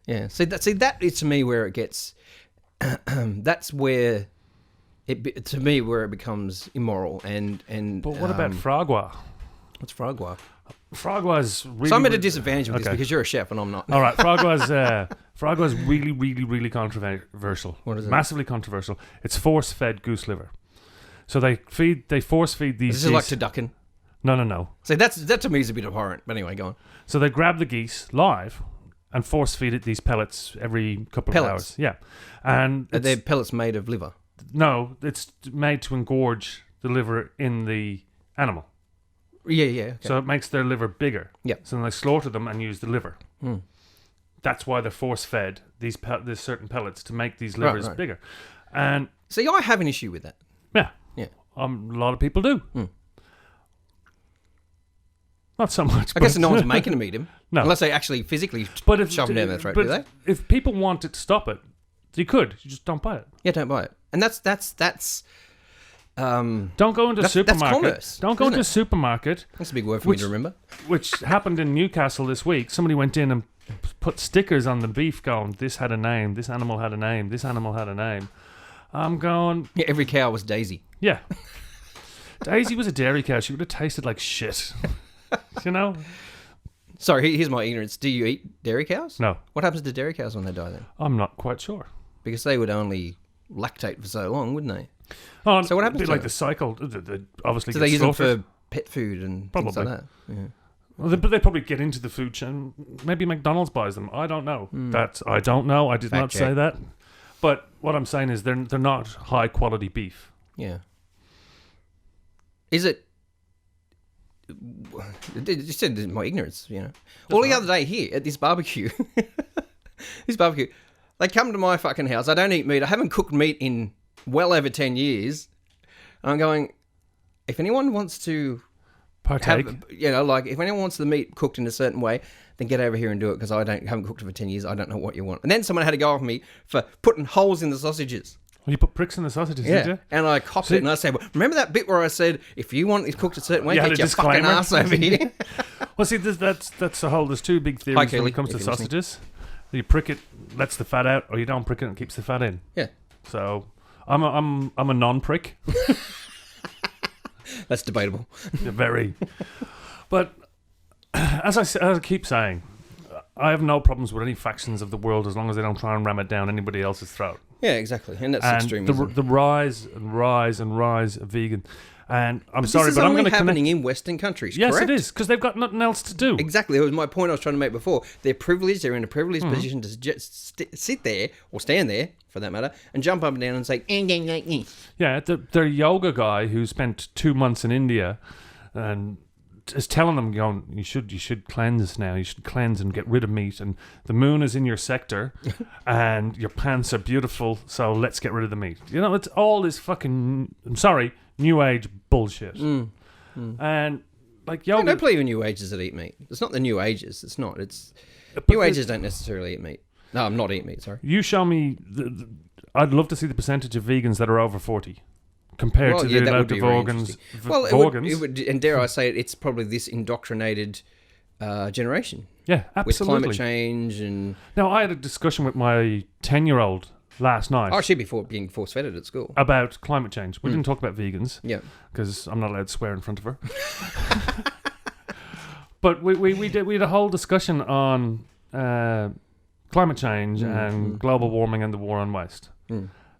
Yeah. That is to me where it gets. That's where where it becomes immoral and. But what about frogwa? What's frogwa? Frogwa is really... So I'm at a disadvantage with this because you're a chef and I'm not. All right, frogwa's really, really, really controversial. What is it? Massively controversial. It's force-fed goose liver. So they force-feed these... This is like turducken. No. So that to me is a bit abhorrent. But anyway, go on. So they grab the geese live and force-feed it these pellets every couple of hours. Yeah. And are they pellets made of liver? No, it's made to engorge the liver in the animal. Yeah. Okay. So it makes their liver bigger. Yeah. So then they slaughter them and use the liver. That's why they're force-fed these certain pellets to make these livers bigger. And see, I have an issue with that. Yeah. A lot of people do. Not so much. I guess no one's making them eat him. No. Unless they actually physically shove them down their throat, do they? If people wanted to stop it, you could. You just don't buy it. Yeah, don't buy it. And that's don't go into a supermarket. That's commerce, don't go into a supermarket. That's a big word for me to remember. Which happened in Newcastle this week. Somebody went in and put stickers on the beef going, this had a name, this animal had a name, this animal had a name. I'm going... Yeah, every cow was Daisy. Yeah. Daisy was a dairy cow. She would have tasted like shit. You know? Sorry, here's my ignorance. Do you eat dairy cows? No. What happens to dairy cows when they die then? I'm not quite sure. Because they would only lactate for so long, wouldn't they? Oh, so what happens to like the cycle? Obviously, so they use them for pet food and things like that. Yeah. Well, but they probably get into the food chain. Maybe McDonald's buys them. I don't know. I don't know. I did not say that. But what I'm saying is they're not high quality beef. Yeah. Is it? You said my ignorance. You know. All the other day here at this barbecue, they come to my fucking house. I don't eat meat. I haven't cooked meat in well over 10 years. And I'm going, if anyone wants to partake, if anyone wants the meat cooked in a certain way, then get over here and do it because I haven't cooked it for 10 years. I don't know what you want. And then someone had to go off me for putting holes in the sausages. Well, you put pricks in the sausages, did you? And I copped it and I said, well, remember that bit where I said, if you want it cooked a certain way, get your fucking ass over here. Well, see, that's the whole, there's two big theories when it comes to sausages. You prick it, lets the fat out, or you don't prick it and keeps the fat in. Yeah. So I'm a non-prick. That's debatable. Yeah, very. But as I keep saying, I have no problems with any factions of the world as long as they don't try and ram it down anybody else's throat. Yeah, exactly. And that's extremism. The rise and rise and rise of vegan. And I'm sorry, this is but I'm only going to happening in Western countries, Yes, correct? it is, because they've got nothing else to do. Exactly. That was my point I was trying to make before. They're privileged. They're in a privileged Mm-hmm. position to just sit there, or stand there, for that matter, and jump up and down and say, Yeah, their yoga guy who spent 2 months in India and is telling them, going, you should cleanse now. You should cleanse and get rid of meat. And the moon is in your sector, and your pants are beautiful. So let's get rid of the meat. You know, it's all this fucking, I'm sorry, New Age bullshit. And like yoga, I don't believe in New Ages that eat meat. It's not the New Ages. It's not. It's But New the- Ages don't necessarily eat meat. No, I'm not eating meat. Sorry. you show me. I'd love to see the percentage of vegans that are over 40 compared to the that amount would be of very organs. interesting. Well, organs. it would, and dare I say it, it's probably this indoctrinated generation Yeah, with absolutely. climate change and Now, I had a discussion with my 10-year-old last night actually before being force fed at school. about climate change. We didn't talk about vegans Yeah. because I'm not allowed to swear in front of her. But we had a whole discussion on climate change and global warming and the war on waste.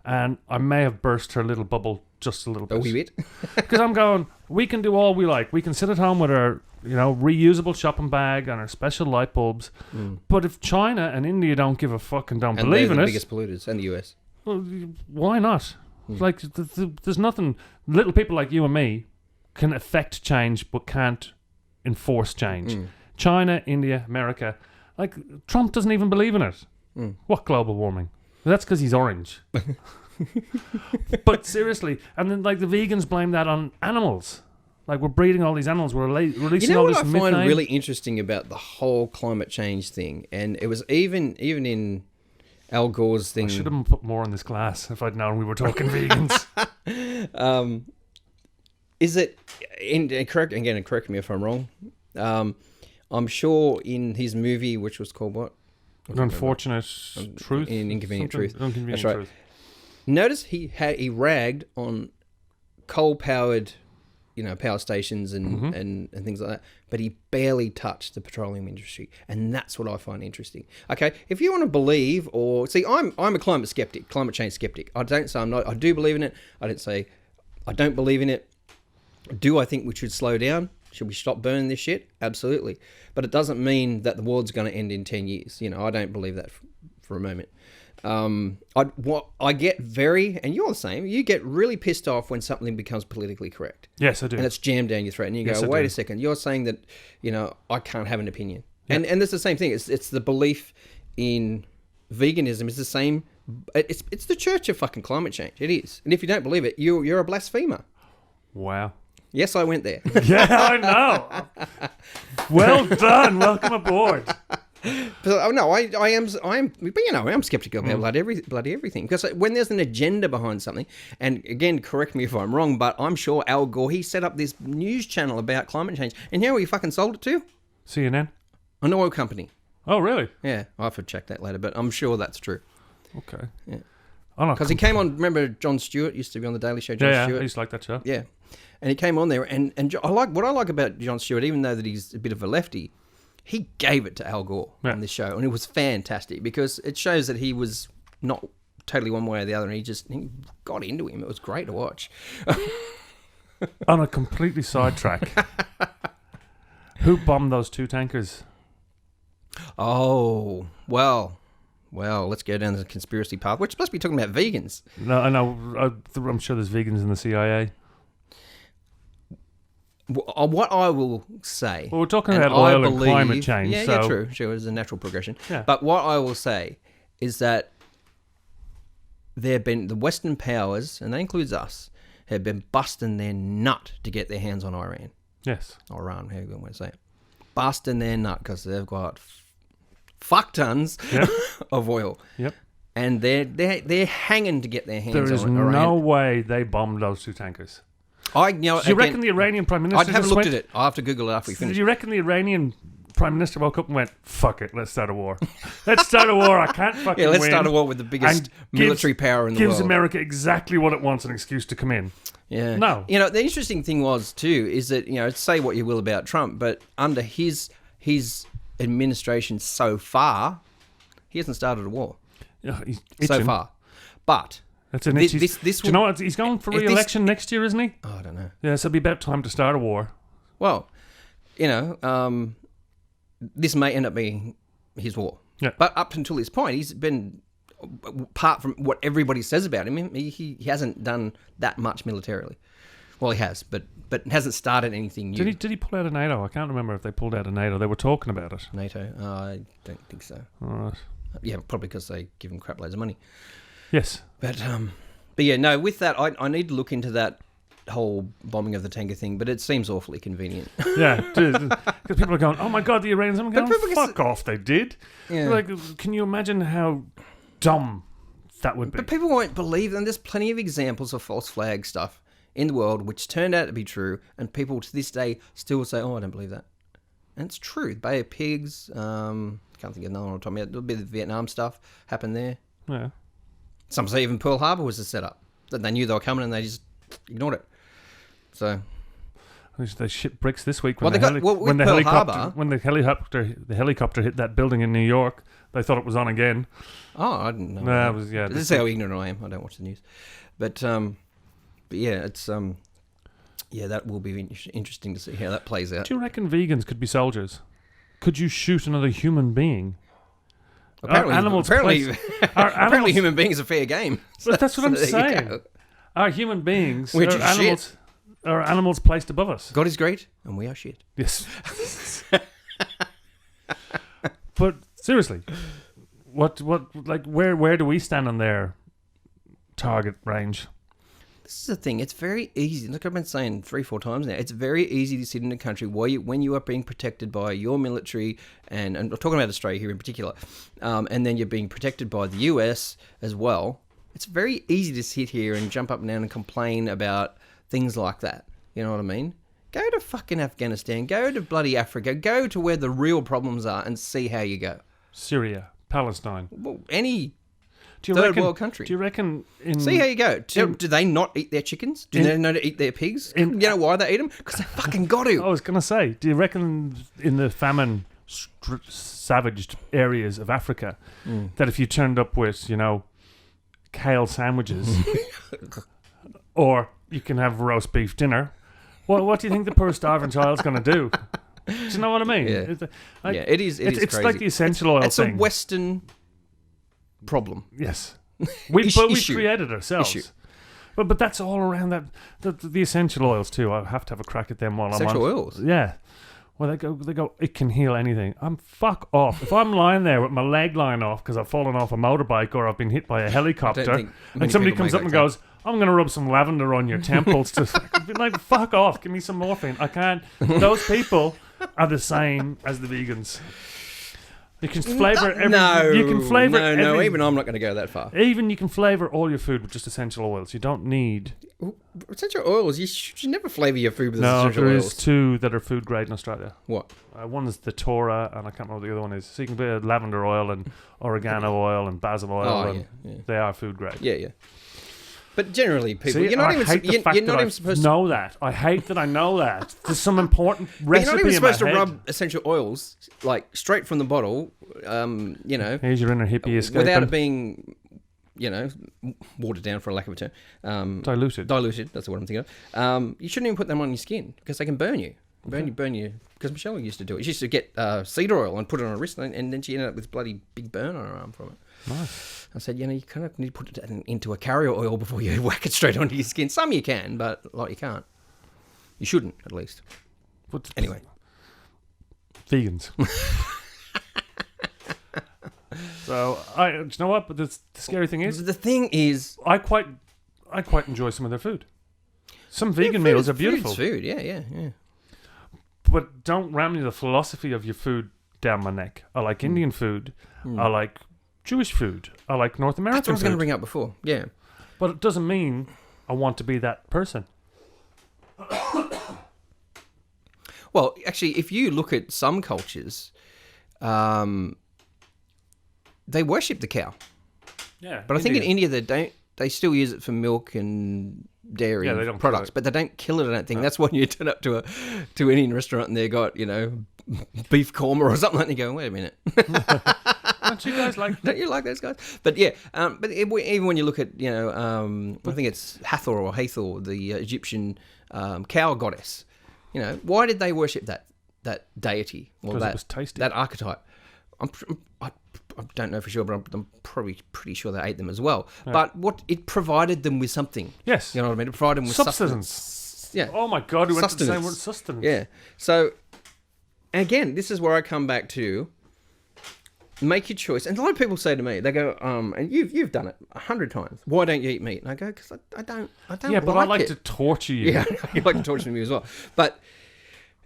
And I may have burst her little bubble just a little bit. A wee bit. Because I'm going, we can do all we like. We can sit at home with our, reusable shopping bag and our special light bulbs. But if China and India don't give a fuck and don't And believe they're in the it, biggest polluters, and the US. well, why not? Like, there's nothing. Little people like you and me can affect change, but can't enforce change. China, India, America, like Trump doesn't even believe in it. What global warming? That's because he's orange. But seriously, and then like the vegans blame that on animals. Like we're breeding all these animals, we're releasing You know all what this I find methane. really interesting about the whole climate change thing, and it was even in Al Gore's thing. I should have put more in this glass if I'd known we were talking vegans. Is it? And correct me if I'm wrong. I'm sure in his movie, which was called what? An unfortunate truth. Inconvenient Something- Truth. Inconvenient That's right. Truth. Notice he ragged on coal-powered, power stations and things like that, but he barely touched the petroleum industry, and that's what I find interesting. Okay, if you want to believe or see, I'm a climate change skeptic. I don't say I'm not. I do believe in it. I don't say I don't believe in it. Do I think we should slow down? Should we stop burning this shit? Absolutely. But it doesn't mean that the world's going to end in 10 years. I don't believe that for a moment. I get and you're the same, you get really pissed off when something becomes politically correct. Yes, I do. And it's jammed down your throat. And you Yes, go, I wait do. a second, you're saying that, I can't have an opinion. Yeah. And it's the same thing. It's the belief in veganism is the same. It's the church of fucking climate change. It is. And if you don't believe it, you're a blasphemer. Wow. Yes, I went there. Yeah, I know. Well done. Welcome aboard. But, no, I am, but I'm skeptical about bloody everything, because when there's an agenda behind something, and again, correct me if I'm wrong, but I'm sure Al Gore, he set up this news channel about climate change, and you know who he fucking sold it to? CNN. An oil company. Oh, really? Yeah, I'll have to check that later, but I'm sure that's true. Okay. Yeah. Because He came on, remember Jon Stewart used to be on the Daily Show, Jon I Stewart? used to like that show. Yeah. And he came on there, and what I like about Jon Stewart, even though that he's a bit of a lefty, he gave it to Al Gore on this show, and it was fantastic because it shows that he was not totally one way or the other, and he got into him. It was great to watch. On a completely sidetrack, who bombed those 2 tankers? Oh, well, let's go down the conspiracy path. We're supposed to be talking about vegans. No, I know. I'm sure there's vegans in the CIA. What I will say... Well, we're talking and about oil and climate change. Yeah, true. It's a natural progression. Yeah. But what I will say is that there have been the Western powers, and that includes us, have been busting their nut to get their hands on Iran. Yes. Or Iran, however you want to say it. Busting their nut because they've got fuck tons of oil. Yep. And they're hanging to get their hands on There is Iran. no way they bombed those 2 tankers. Do Do you reckon the Iranian Prime Minister I'd have just looked went, at it. I'll have to Google it after we Do finish. you reckon the Iranian Prime Minister woke up and went, fuck it, let's start a war. Let's start a war, I can't fucking Yeah, let's win. start a war with the biggest military power in the world. Gives America exactly what it wants, an excuse to come in. Yeah. No. The interesting thing was, too, is that, say what you will about Trump, but under his administration so far, he hasn't started a war. Yeah, he's So itching. far. But That's an This- itchy. this Do you know what? He's going for if this- re-election next year, isn't he? Oh, I don't know. Yeah, so it'll be about time to start a war. Well, this may end up being his war. Yeah. But up until this point, he's been, apart from what everybody says about him, he hasn't done that much militarily. Well, he has, but hasn't started anything new. Did he pull out of NATO? I can't remember if they pulled out of NATO. They were talking about it. NATO? I don't think so. All right. Yeah, probably because they give him crap loads of money. Yes. But yeah, no. With that, I need to look into that whole bombing of the tanker thing. But it seems awfully convenient. Yeah, because people are going, "Oh my God, the Iranians!" I'm going, "Fuck off!" They did. Yeah. Like, can you imagine how dumb that would be? But people won't believe them. There's plenty of examples of false flag stuff in the world which turned out to be true, and people to this day still say, "Oh, I don't believe that." And it's true. Bay of Pigs. Can't think of another one I'm talking about. A bit of the Vietnam stuff happened there. Yeah. Some say even Pearl Harbor was a setup. That they knew they were coming and they just ignored it. So They shipped bricks this week when, with when the Pearl helicopter Harbor- when the helicopter hit that building in New York. They thought it was on again. Oh, I didn't know. No, it was This is how ignorant I am. I don't watch the news. But yeah, it's yeah, that will be interesting to see how that plays out. Do you reckon vegans could be soldiers? Could you shoot another human being? Apparently, human beings are fair game. But that's what I'm there you saying. go. Are human beings We're are just animals? Are animals placed above us? God is great, and we are shit. Yes. But seriously, what like where do we stand on their target range? This is the thing. It's very easy. Like I've been saying 3-4 times now. It's very easy to sit in a country when you are being protected by your military, and I'm talking about Australia here in particular, and then you're being protected by the US as well. It's very easy to sit here and jump up and down and complain about things like that. You know what I mean? Go to fucking Afghanistan. Go to bloody Africa. Go to where the real problems are and see how you go. Syria, Palestine. Well, any Do you third reckon, world country. Do you reckon in See how you go. Do they not eat their chickens? Do they know to eat their pigs? You know why they eat them? Because they fucking got to. I was gonna say, do you reckon in the famine savaged areas of Africa that if you turned up with, you know, kale sandwiches or you can have roast beef dinner, well, what do you think the poor starving child's gonna do? Do you know what I mean? Yeah. It is it's crazy. like the essential oil It's thing. a Western problem. Yes. We Issue. created ourselves. Issue. But that's all around that. The essential oils too. I have to have a crack at them while Essential I'm on. oils? Yeah. Well, they go. It can heal anything. Fuck off. If I'm lying there with my leg lying off because I've fallen off a motorbike or I've been hit by a helicopter, think many and somebody people comes make up and that goes, "I'm going to rub some lavender on your temples," to be like, "Fuck off. Give me some morphine." I can't. Those people are the same as the vegans. You can flavour every. No, you can flavour no. every, Even I'm not going to go that far. Even you can flavour all your food with just essential oils. You don't need. Essential oils. You should never flavour your food with No, essential there oils. is two that are food grade in Australia. What? One is the Torah, and I can't remember what the other one is. So you can put lavender oil and oregano oil and basil oil. Oh, and yeah. they are food grade. Yeah. But generally, people, See, you're not I even hate the fact you're not that even I supposed to. know that. I hate that I know that. There's some important But recipe you're not even supposed to in my head. rub essential oils like straight from the bottle. You know, Here's your inner hippie escaping. without it being, you know, watered down for a lack of a term. Diluted. Diluted. That's what I'm thinking of. You shouldn't even put them on your skin because they can burn you. Burn you. Because Michelle used to do it. She used to get cedar oil and put it on her wrist, and then she ended up with bloody big burn on her arm from it. Nice. I said, you know, you kind of need to put it into a carrier oil before you whack it straight onto your skin. Some you can, but a lot you can't. You shouldn't, at least. But Anyway. Vegans. So, do you know what? But the scary thing is, The thing is... I quite enjoy some of their food. Some vegan meals are beautiful. Food, yeah. But don't ram me the philosophy of your food down my neck. I like Indian food. I like Jewish food. I like North American That's what I was food. going to bring up before, yeah. But it doesn't mean I want to be that person. Well, actually, if you look at some cultures, they worship the cow. Yeah. But I think in India they don't. They still use it for milk and dairy they don't products, kill it. but they don't kill it. I don't think that's when you turn up to an Indian restaurant and they got beef korma or something like that. And you go, wait a minute. Don't you guys like? Don't you like those guys? But yeah, even when you look at, I think it's Hathor or Hathor, the Egyptian cow goddess. Why did they worship that deity? Because it was tasty. That archetype. I don't know for sure, but I'm probably pretty sure they ate them as well. Yeah. But it provided them with something. Yes. You know what I mean? It provided them with substance. Yeah. Oh my God, we went to the same word, sustenance. Yeah. So, again, this is where I come back to make your choice. And a lot of people say to me, they go, and you've done it 100 times. Why don't you eat meat? And I go, because I don't. Yeah, but I like to torture you. Yeah, you like to torture me as well.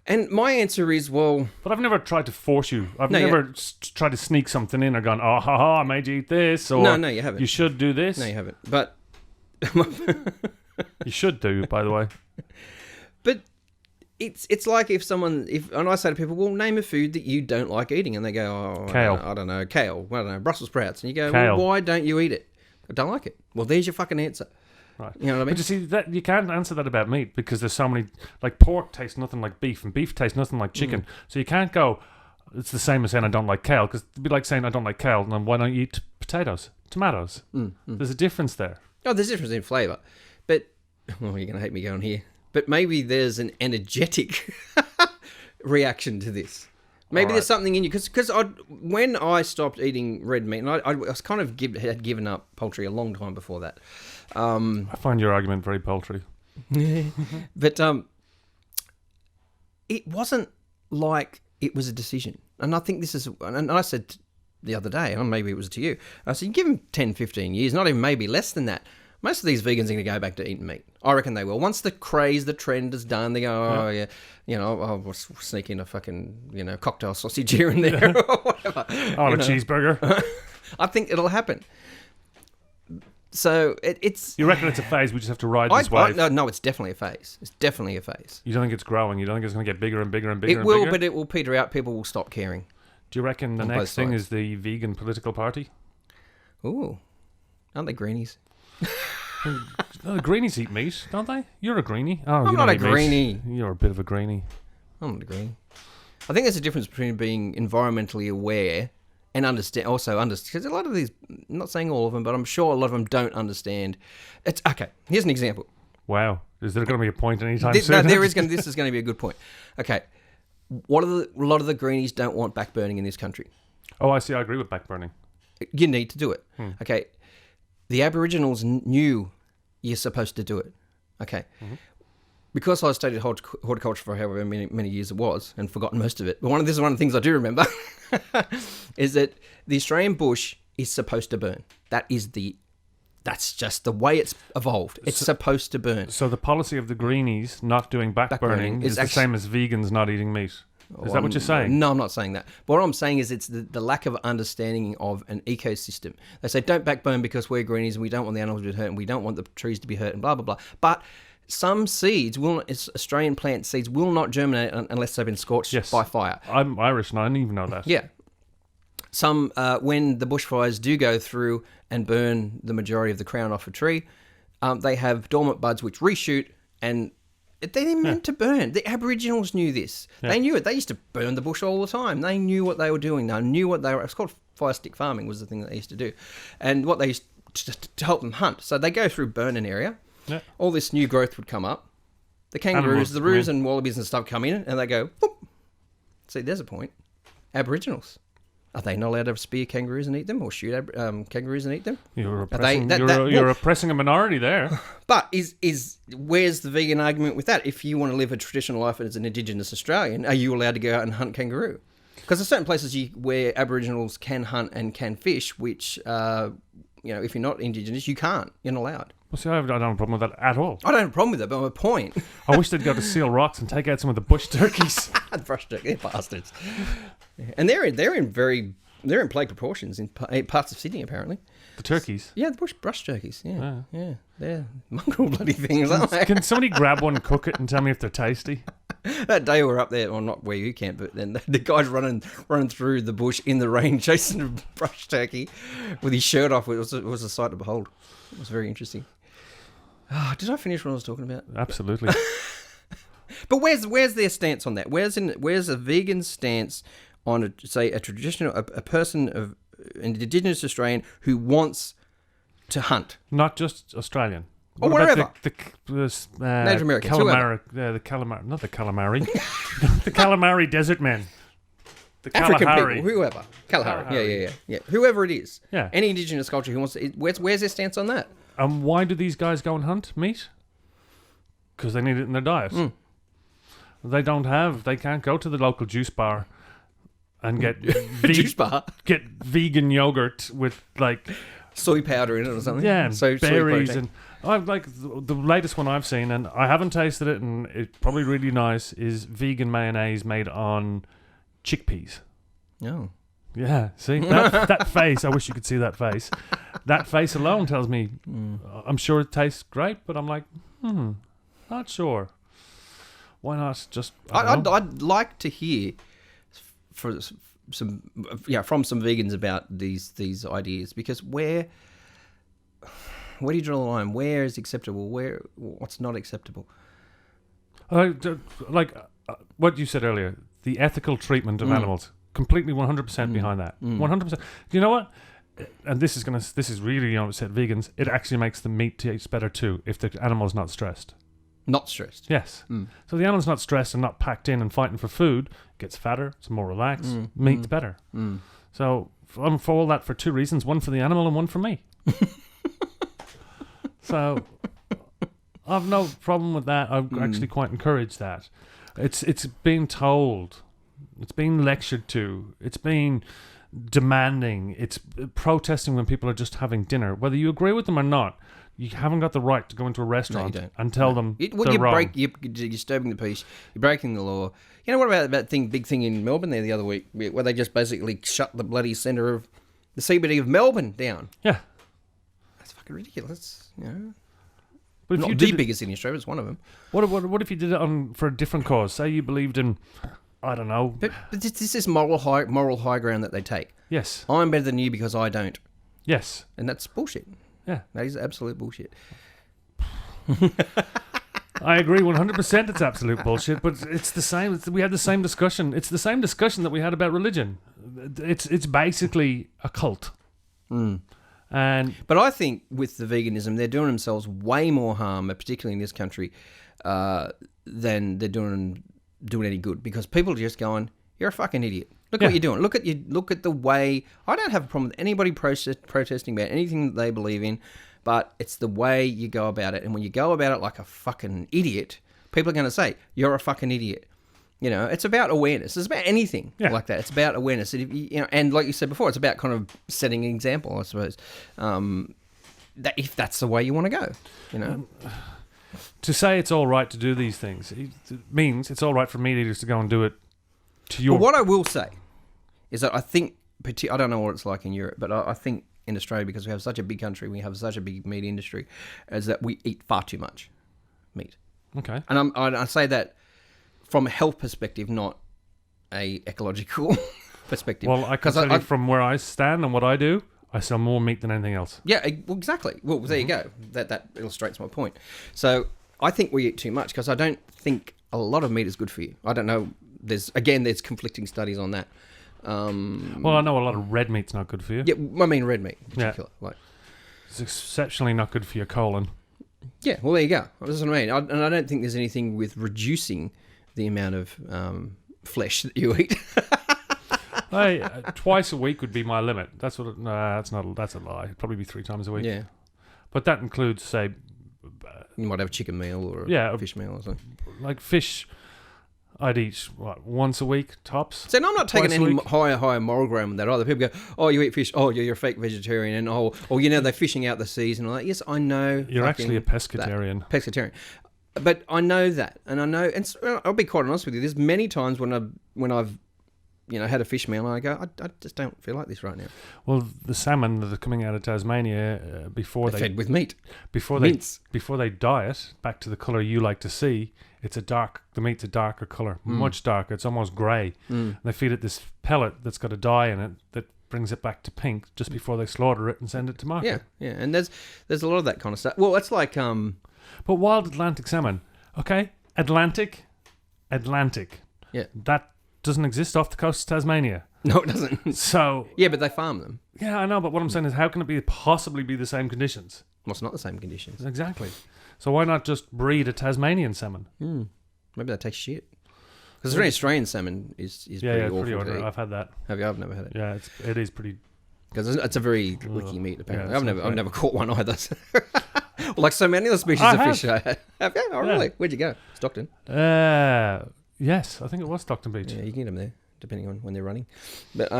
And my answer is, well... But I've never tried to force you. I've never tried to sneak something in or gone, oh, I made you eat this. Or no, you haven't. You should do this. No, you haven't. But... You should do, by the way. But it's like and I say to people, well, name a food that you don't like eating. And they go, oh, kale. I don't know, kale. I don't know, Brussels sprouts. And you go, kale. Well, why don't you eat it? I don't like it. Well, there's your fucking answer. Right. You know what I mean? But you see, that you can't answer that about meat because there's so many... Like, pork tastes nothing like beef, and beef tastes nothing like chicken. So you can't go, it's the same as saying I don't like kale, because it'd be like saying I don't like kale, and then why don't you eat tomatoes? There's a difference there. Oh, there's a difference in flavour. But, well, you're going to hate me going here. But maybe there's an energetic reaction to this. Maybe there's something in you. Because when I stopped eating red meat, and I was kind of had given up poultry a long time before that. I find your argument very paltry. But it wasn't like it was a decision. And I think this is... And I said the other day, and maybe it was to you, I said, give them 10, 15 years, not even maybe less than that. Most of these vegans are going to go back to eating meat. I reckon they will. Once the craze, the trend is done, they go, I'll sneak in a fucking, cocktail sausage here and there or whatever. A cheeseburger. I think it'll happen. So it's... You reckon it's a phase? We just have to ride this wave? No, it's definitely a phase. It's definitely a phase. You don't think it's growing? You don't think it's going to get bigger and bigger and bigger? It will, but it will peter out. People will stop caring. Do you reckon the next thing is the vegan political party? Ooh. Aren't they greenies? The greenies eat meat, don't they? You're a greenie. Oh, I'm not a greenie. You're a bit of a greenie. I'm not a greenie. I think there's a difference between being environmentally aware and understand. Because a lot of these, I'm not saying all of them, but I'm sure a lot of them don't understand. It's okay. Here's an example. Wow, is there going to be a point anytime soon? No, there is. This is going to be a good point. Okay, a lot of the greenies don't want backburning in this country. Oh, I see. I agree with backburning. You need to do it. Okay. The Aboriginals knew you're supposed to do it. Okay. Mm-hmm. Because I studied horticulture for however many years it was and forgotten most of it. But this is one of the things I do remember is that the Australian bush is supposed to burn. That's just the way it's evolved. It's supposed to burn. So the policy of the greenies not doing backburning is the same as vegans not eating meat. Is that what you're saying? No, I'm not saying that. But what I'm saying is it's the lack of understanding of an ecosystem. They say don't backburn because we're greenies and we don't want the animals to be hurt and we don't want the trees to be hurt and blah, blah, blah. But some seeds, Australian plant seeds, will not germinate unless they've been scorched by fire. I'm Irish and I didn't even know that. Yeah. Some, when the bushfires do go through and burn the majority of the crown off a tree, they have dormant buds which reshoot and... They're meant to burn. The Aboriginals knew this. Yeah. They knew it. They used to burn the bush all the time. They knew what they were doing. They knew what they were... It's called fire stick farming was the thing that they used to do. And what they used to help them hunt. So they go through burn an area. Yeah. All this new growth would come up. The kangaroos, the roos and wallabies and stuff come in and they go... Whoop. See, there's a point. Aboriginals. Are they not allowed to spear kangaroos and eat them or shoot kangaroos and eat them? You're oppressing a minority there. But where's the vegan argument with that? If you want to live a traditional life as an Indigenous Australian, are you allowed to go out and hunt kangaroo? Because there's certain places where Aboriginals can hunt and can fish, which, if you're not Indigenous, you can't. You're not allowed. Well, see, I don't have a problem with that at all. I don't have a problem with that, but my point... I wish they'd go to Seal Rocks and take out some of the bush turkeys. Brush turkey, bastards. And they're in plague proportions in parts of Sydney, apparently. The turkeys? Yeah, the brush turkeys. Yeah. They're mongrel bloody things, aren't they? Can somebody grab one and cook it and tell me if they're tasty? That day we were up there, well, not where you camp, but then the guy's running through the bush in the rain, chasing a brush turkey with his shirt off. It was a sight to behold. It was very interesting. Oh, did I finish what I was talking about? Absolutely. But where's their stance on that? Where's a vegan stance on a traditional a person of Indigenous Australian who wants to hunt. Not just Australian. Or What about wherever. Native Americans, the calamari, not the calamari, the calamari desert men. The African Kalahari. people, whoever. Kalahari. Kalahari. Yeah. Whoever it is. Yeah. Any Indigenous culture who wants to... Where's their stance on that? Why do these guys go and hunt meat? Because they need it in their diet. They can't go to the local juice bar and get Juice bar? get vegan yogurt with like Soy powder in it or something? yeah, So berries soy protein. and I've like the latest one I've seen, and I haven't tasted it, and it's probably really nice. Is vegan mayonnaise made on chickpeas? Oh. Yeah, see that face. I wish you could see that face. That face alone tells me. I'm sure it tastes great, but I'm like, not sure. Why not just? I'd like to hear from some vegans about these ideas, because where do you draw the line? Where is acceptable? What's not acceptable? Like what you said earlier, the ethical treatment of animals. Completely 100% behind that. 100%. You know what? And this is really upset vegans. It actually makes the meat taste better too if the animal's not stressed. Not stressed. Yes. So the animal's not stressed and not packed in and fighting for food. It gets fatter. It's more relaxed. Meat's better. So I'm for all that for two reasons: one for the animal and one for me. So I've no problem with that. I actually quite encourage that. It's being told. It's being lectured to. It's being demanding. It's protesting when people are just having dinner. Whether you agree with them or not, you haven't got the right to go into a restaurant and tell them they're wrong. You're disturbing the peace. You're breaking the law. You know, what about that big thing in Melbourne there the other week, where they just basically shut the bloody centre of the CBD of Melbourne down? Yeah. That's fucking ridiculous. You know? But if Not you the did biggest city in Australia, it's one of them. What if you did it for a different cause? Say you believed in, I don't know. But this is moral high ground that they take. Yes. I'm better than you because I don't. Yes. And that's bullshit. Yeah. That is absolute bullshit. I agree 100% it's absolute bullshit, but it's the same. We had the same discussion. It's the same discussion that we had about religion. It's basically a cult. But I think with the veganism, they're doing themselves way more harm, particularly in this country, than they're doing any good, because people are just going, "You're a fucking idiot. Look what you're doing. Look at the way." I don't have a problem with anybody protesting about anything that they believe in, but it's the way you go about it. And when you go about it like a fucking idiot, people are going to say, "You're a fucking idiot." You know, it's about awareness. It's about anything like that. It's about awareness. And like you said before, it's about kind of setting an example, I suppose. That if that's the way you want to go, you know. To say it's all right to do these things, it means it's all right for meat eaters to go and do it to your... Well, what I will say is that I think, I don't know what it's like in Europe, but I think in Australia, because we have such a big country, we have such a big meat industry, is that we eat far too much meat. Okay. And I say that from a health perspective, not a ecological perspective. Well, I can tell you from where I stand and what I do, I sell more meat than anything else. Yeah, well, exactly. Well, there you go. That illustrates my point. So I think we eat too much, because I don't think a lot of meat is good for you. I don't know. There's conflicting studies on that. Well, I know a lot of red meat's not good for you. Yeah, I mean red meat in particular. Yeah. Like, it's exceptionally not good for your colon. Yeah, well, there you go. That's what I mean. And I don't think there's anything with reducing the amount of flesh that you eat. Hey, twice a week would be my limit. That's what. That's a lie. It'd probably be 3 times a week. Yeah, but that includes, say, you might have a chicken meal or a fish meal or something. Like fish, I'd eat once a week tops. So I'm not taking any higher moral ground with that either. People go, "Oh, you eat fish. Oh, you're a fake vegetarian," and they're fishing out the seas and all that. Yes, I know. You're actually a pescatarian. Pescatarian. But I know that, and I'll be quite honest with you. There's many times when I've had a fish meal and I go, I just don't feel like this right now. Well, the salmon that are coming out of Tasmania before they're fed with meat, before they dye it back to the colour you like to see, the meat's a darker colour, much darker. It's almost grey. They feed it this pellet that's got a dye in it that brings it back to pink just before they slaughter it and send it to market. Yeah, and there's a lot of that kind of stuff. Well, it's like but wild Atlantic salmon, okay, Atlantic. Yeah, that doesn't exist off the coast of Tasmania. No, it doesn't. So Yeah, but they farm them. yeah, I know, but what I'm saying is, how can it possibly be the same conditions? Well, it's not the same conditions. Exactly. So why not just breed a Tasmanian salmon? Maybe they taste shit. Because Australian salmon is Yeah, pretty yeah, awful pretty to order. eat. I've had that. Have you? I've never had it. Yeah, it is pretty. Because it's a very licky meat, apparently. Yeah, I've never caught one either. Well, like so many other species I of have. fish. Have you? Oh, really? Where'd you go? Stockton? Yes, I think it was Stockton Beach. Yeah, you can get them there, depending on when they're running. But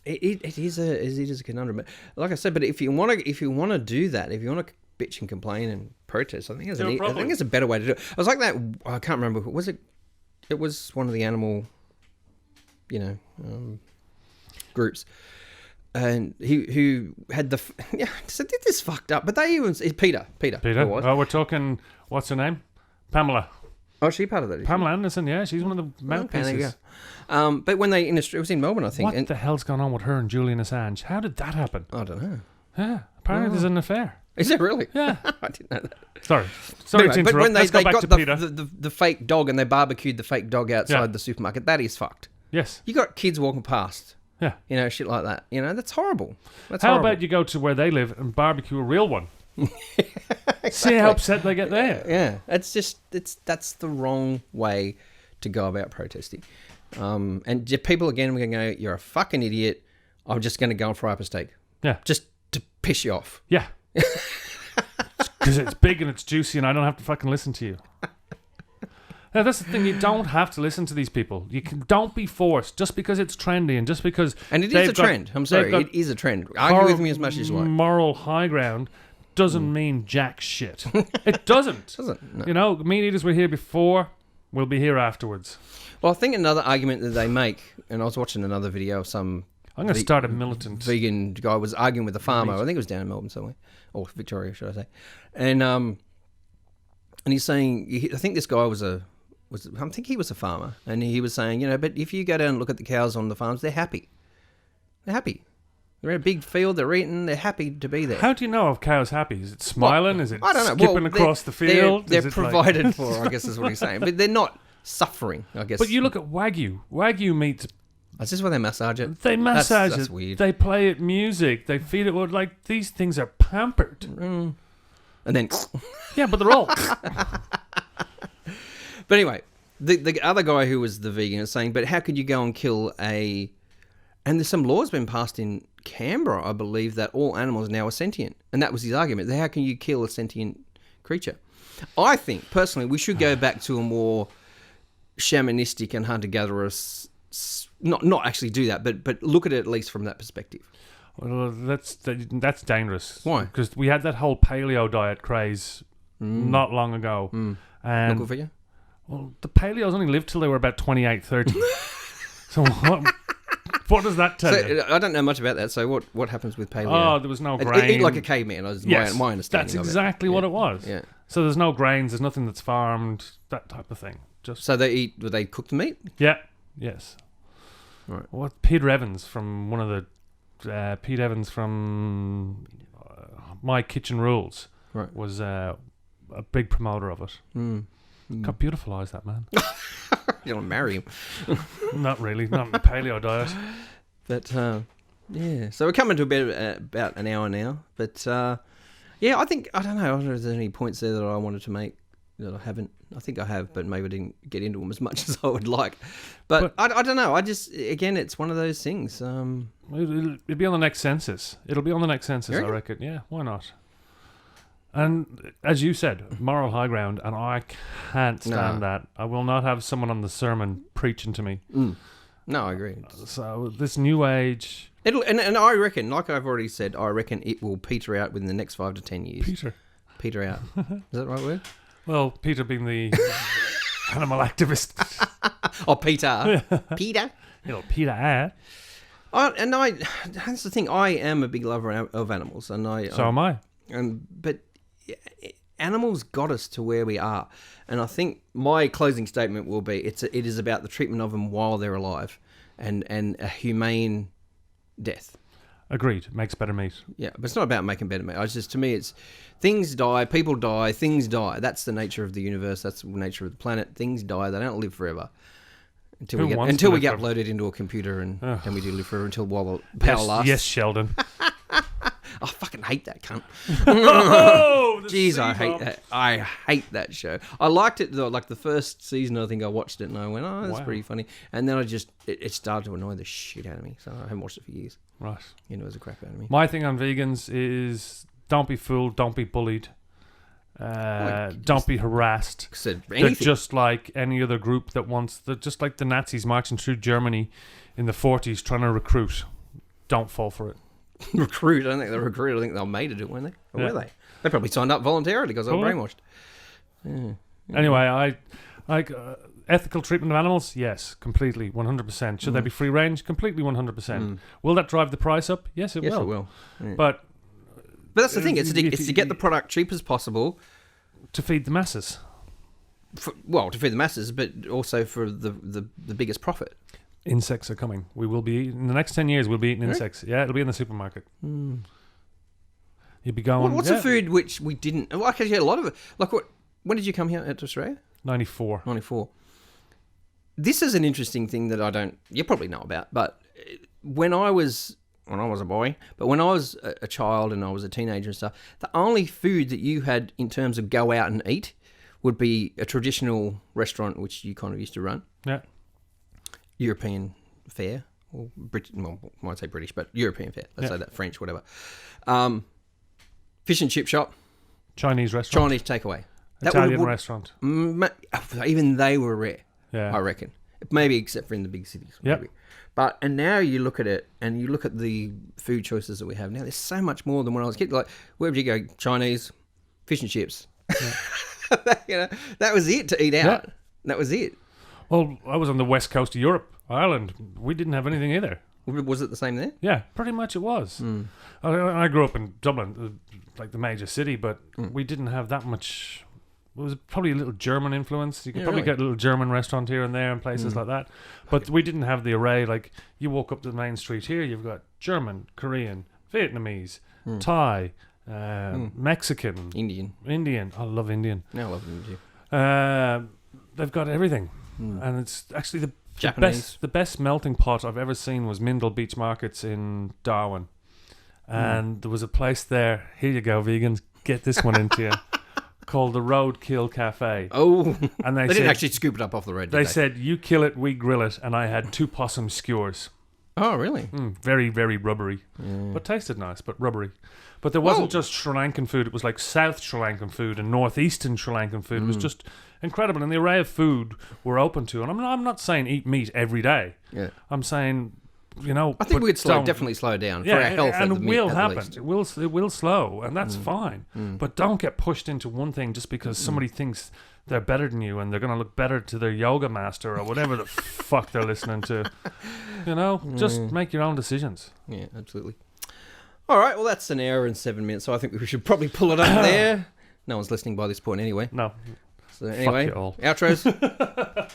it is a conundrum. But like I said, but if you want to do that, if you want to bitch and complain and protest, I think it's a better way to do it. I was like that. I can't remember. Was it? It was one of the animal, groups. And who had the so did this fucked up, but they even Peter. Peter. Oh, we're talking. What's her name? Pamela. Oh, she part of that. Pamela Anderson. Yeah, she's one of the mouthpieces. But when it was in Melbourne, I think. What the hell's gone on with her and Julian Assange? How did that happen? I don't know. Yeah, apparently there's an affair. Is it really? Yeah, I didn't know that. Sorry Anyway, to interrupt. but when Let's go back got to Peter. the fake dog and they barbecued the fake dog outside the supermarket, that is fucked. Yes. You got kids walking past. Yeah. Shit like that. That's horrible. How about you go to where they live and barbecue a real one? Exactly. See how upset they get there. Yeah. That's the wrong way to go about protesting. And people again, we're going to go, you're a fucking idiot. I'm just going to go and fry up a steak. Yeah. Just to piss you off. Yeah. Because it's big and it's juicy and I don't have to fucking listen to you. Now, that's the thing. You don't have to listen to these people. Don't be forced just because it's trendy and just because. And it is a trend. I'm sorry, it is a trend. Argue with me as much as you like. Moral high ground doesn't mean jack shit. It doesn't. Doesn't. No. You know, meat eaters were here before. We'll be here afterwards. Well, I think another argument that they make, and I was watching another video of some. I'm going to start a militant vegan guy was arguing with a farmer. I think it was down in Melbourne somewhere, or Victoria, should I say? And he's saying, I think this guy I think he was a farmer, and he was saying, but if you go down and look at the cows on the farms, they're happy. They're happy. They're in a big field. They're eating. They're happy to be there. How do you know if cow's happy? Is it smiling? Is it I don't know. skipping across the field? They're provided for, I guess is what he's saying. But they're not suffering, I guess. But you look at Wagyu. Wagyu meat. Is this where they massage it? They massage that's it. Weird. They play it music. They feed it with, these things are pampered. And then... Yeah, but they're all... But anyway, the other guy who was the vegan is saying, but how could you go and kill a... And there's some laws been passed in Canberra, I believe, that all animals now are sentient. And that was his argument. How can you kill a sentient creature? I think, personally, we should go back to a more shamanistic and hunter-gatherer... Not actually do that, but look at it at least from that perspective. Well, that's dangerous. Why? Because we had that whole paleo diet craze not long ago. And Not good for you? Well, the paleos only lived till they were about 28, 30. So what does that tell you? I don't know much about that. So what happens with paleo? Oh, there was no grain. Eat like a caveman. Yes, my understanding. that's exactly what it was. Yeah. So there's no grains. There's nothing that's farmed. That type of thing. So they cook the meat? Yeah. Yes. Right. What Peter Evans from one of the Pete Evans from My Kitchen Rules was a big promoter of it. Got beautiful eyes, that man. You don't want to marry him. Not really, not in the paleo diet. But yeah, so we're coming to about an hour now. But yeah, I don't know if there's any points there that I wanted to make that I haven't. I think I have, but maybe I didn't get into them as much as I would like. But I don't know. I just, again, it's one of those things. It'll be on the next census. It'll be on the next census, I reckon. Yeah, why not? And as you said, moral high ground, and I can't stand that. I will not have someone on the sermon preaching to me. No, I agree. So this new age... And I reckon, like I've already said, I reckon it will peter out within the next 5 to 10 years. Peter out. Is that the right word? Well, Peter being the animal activist. Oh, Peter. Peter? Peter out. That's the thing. I am a big lover of animals, and so am I. But animals got us to where we are, and I think my closing statement will be: it is about the treatment of them while they're alive, and a humane death. Agreed. Makes better meat. Yeah, but it's not about making better meat. To me, it's things die, people die, things die. That's the nature of the universe. That's the nature of the planet. Things die. They don't live forever. until Who we get wants to live for- uploaded into a computer and Ugh. then we do live for until while the power lasts. Yes, Sheldon. I fucking hate that cunt. Oh, the Jeez, I hate C-bomb. that. I hate that show. I liked it though. Like the first season, I think I watched it and I went, "Oh, that's Wow. pretty funny." And then it started to annoy the shit out of me. So I haven't watched it for years. Right. It was a crap out of me. My thing on vegans is don't be fooled, don't be bullied, don't be harassed. Said They're anything. just like any other group that wants. They're just like the Nazis marching through Germany in the 40s trying to recruit. Don't fall for it. Recruit. I don't think they recruited. I think they were made to do it, weren't they? Or Yeah. were they? They probably signed up voluntarily because they were Probably. brainwashed. Yeah. Anyway, I like ethical treatment of animals. Yes, completely, 100%. Should they be free range? Completely, 100%. Will that drive the price up? Yes, it Yes, will. it will. Yeah. But that's the thing. It's if to get the product cheap as possible. to feed the masses. To feed the masses, but also for the biggest profit. Insects are coming. We will be eating, in the next 10 years. We'll be eating insects. Yeah, it'll be in the supermarket. You'll be going. What's a food which we didn't? Well, actually, a lot of it. Like what? When did you come here to Australia? 94. 94. This is an interesting thing that you probably know about, but when I was a boy, but when I was a child and I was a teenager and stuff, the only food that you had in terms of go out and eat would be a traditional restaurant which you kind of used to run. Yeah. European fare, or I might say British, but European fare. Let's say that, French, whatever. Fish and chip shop, Chinese restaurant. Chinese takeaway. Italian restaurant. Even they were rare, Yeah. I reckon. Maybe except for in the big cities. Yep. Maybe. And now you look at it and you look at the food choices that we have now. There's so much more than when I was a kid. Like, where would you go? Chinese, fish and chips. Yeah. That was it to eat out. Yeah. That was it. Well, I was on the west coast of Europe, Ireland. We didn't have anything either. Was it the same there? Yeah, pretty much it was. I grew up in Dublin, like the major city, but we didn't have that much. It was probably a little German influence. You could probably get a little German restaurant here and there and places like that. But we didn't have the array. Like, you walk up the main street here, you've got German, Korean, Vietnamese, Thai, Mexican, Indian. I love Indian. No, I love Indian. They've got everything. And it's actually the Japanese. the best melting pot I've ever seen was Mindle Beach Markets in Darwin. And there was a place there, here you go, vegans, get this one into you, called the Roadkill Cafe. Oh, And they said, didn't actually scoop it up off the road, did they said, you kill it, we grill it, and I had 2 possum skewers. Oh, really? Very, very rubbery. But tasted nice, but rubbery. But there wasn't just Sri Lankan food, it was like South Sri Lankan food and Northeastern Sri Lankan food. It was just incredible. And the array of food we're open to. And I'm not saying eat meat every day. Yeah. I'm saying, I think we'd definitely slow down for our health. and at it the will at happen. least. It will slow, and that's fine. But don't get pushed into one thing just because somebody thinks they're better than you and they're going to look better to their yoga master or whatever the fuck they're listening to. Just make your own decisions. Yeah, absolutely. All right, well, that's an hour and 7 minutes, so I think we should probably pull it up there. No one's listening by this point anyway. No. So anyway, you all. outros.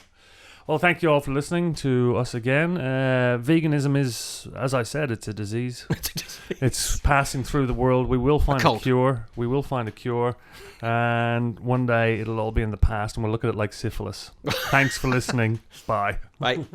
Well, thank you all for listening to us again. Veganism is, as I said, it's a disease. It's passing through the world. We will find a cure. We will find a cure. And one day it'll all be in the past and we'll look at it like syphilis. Thanks for listening. Bye. Bye.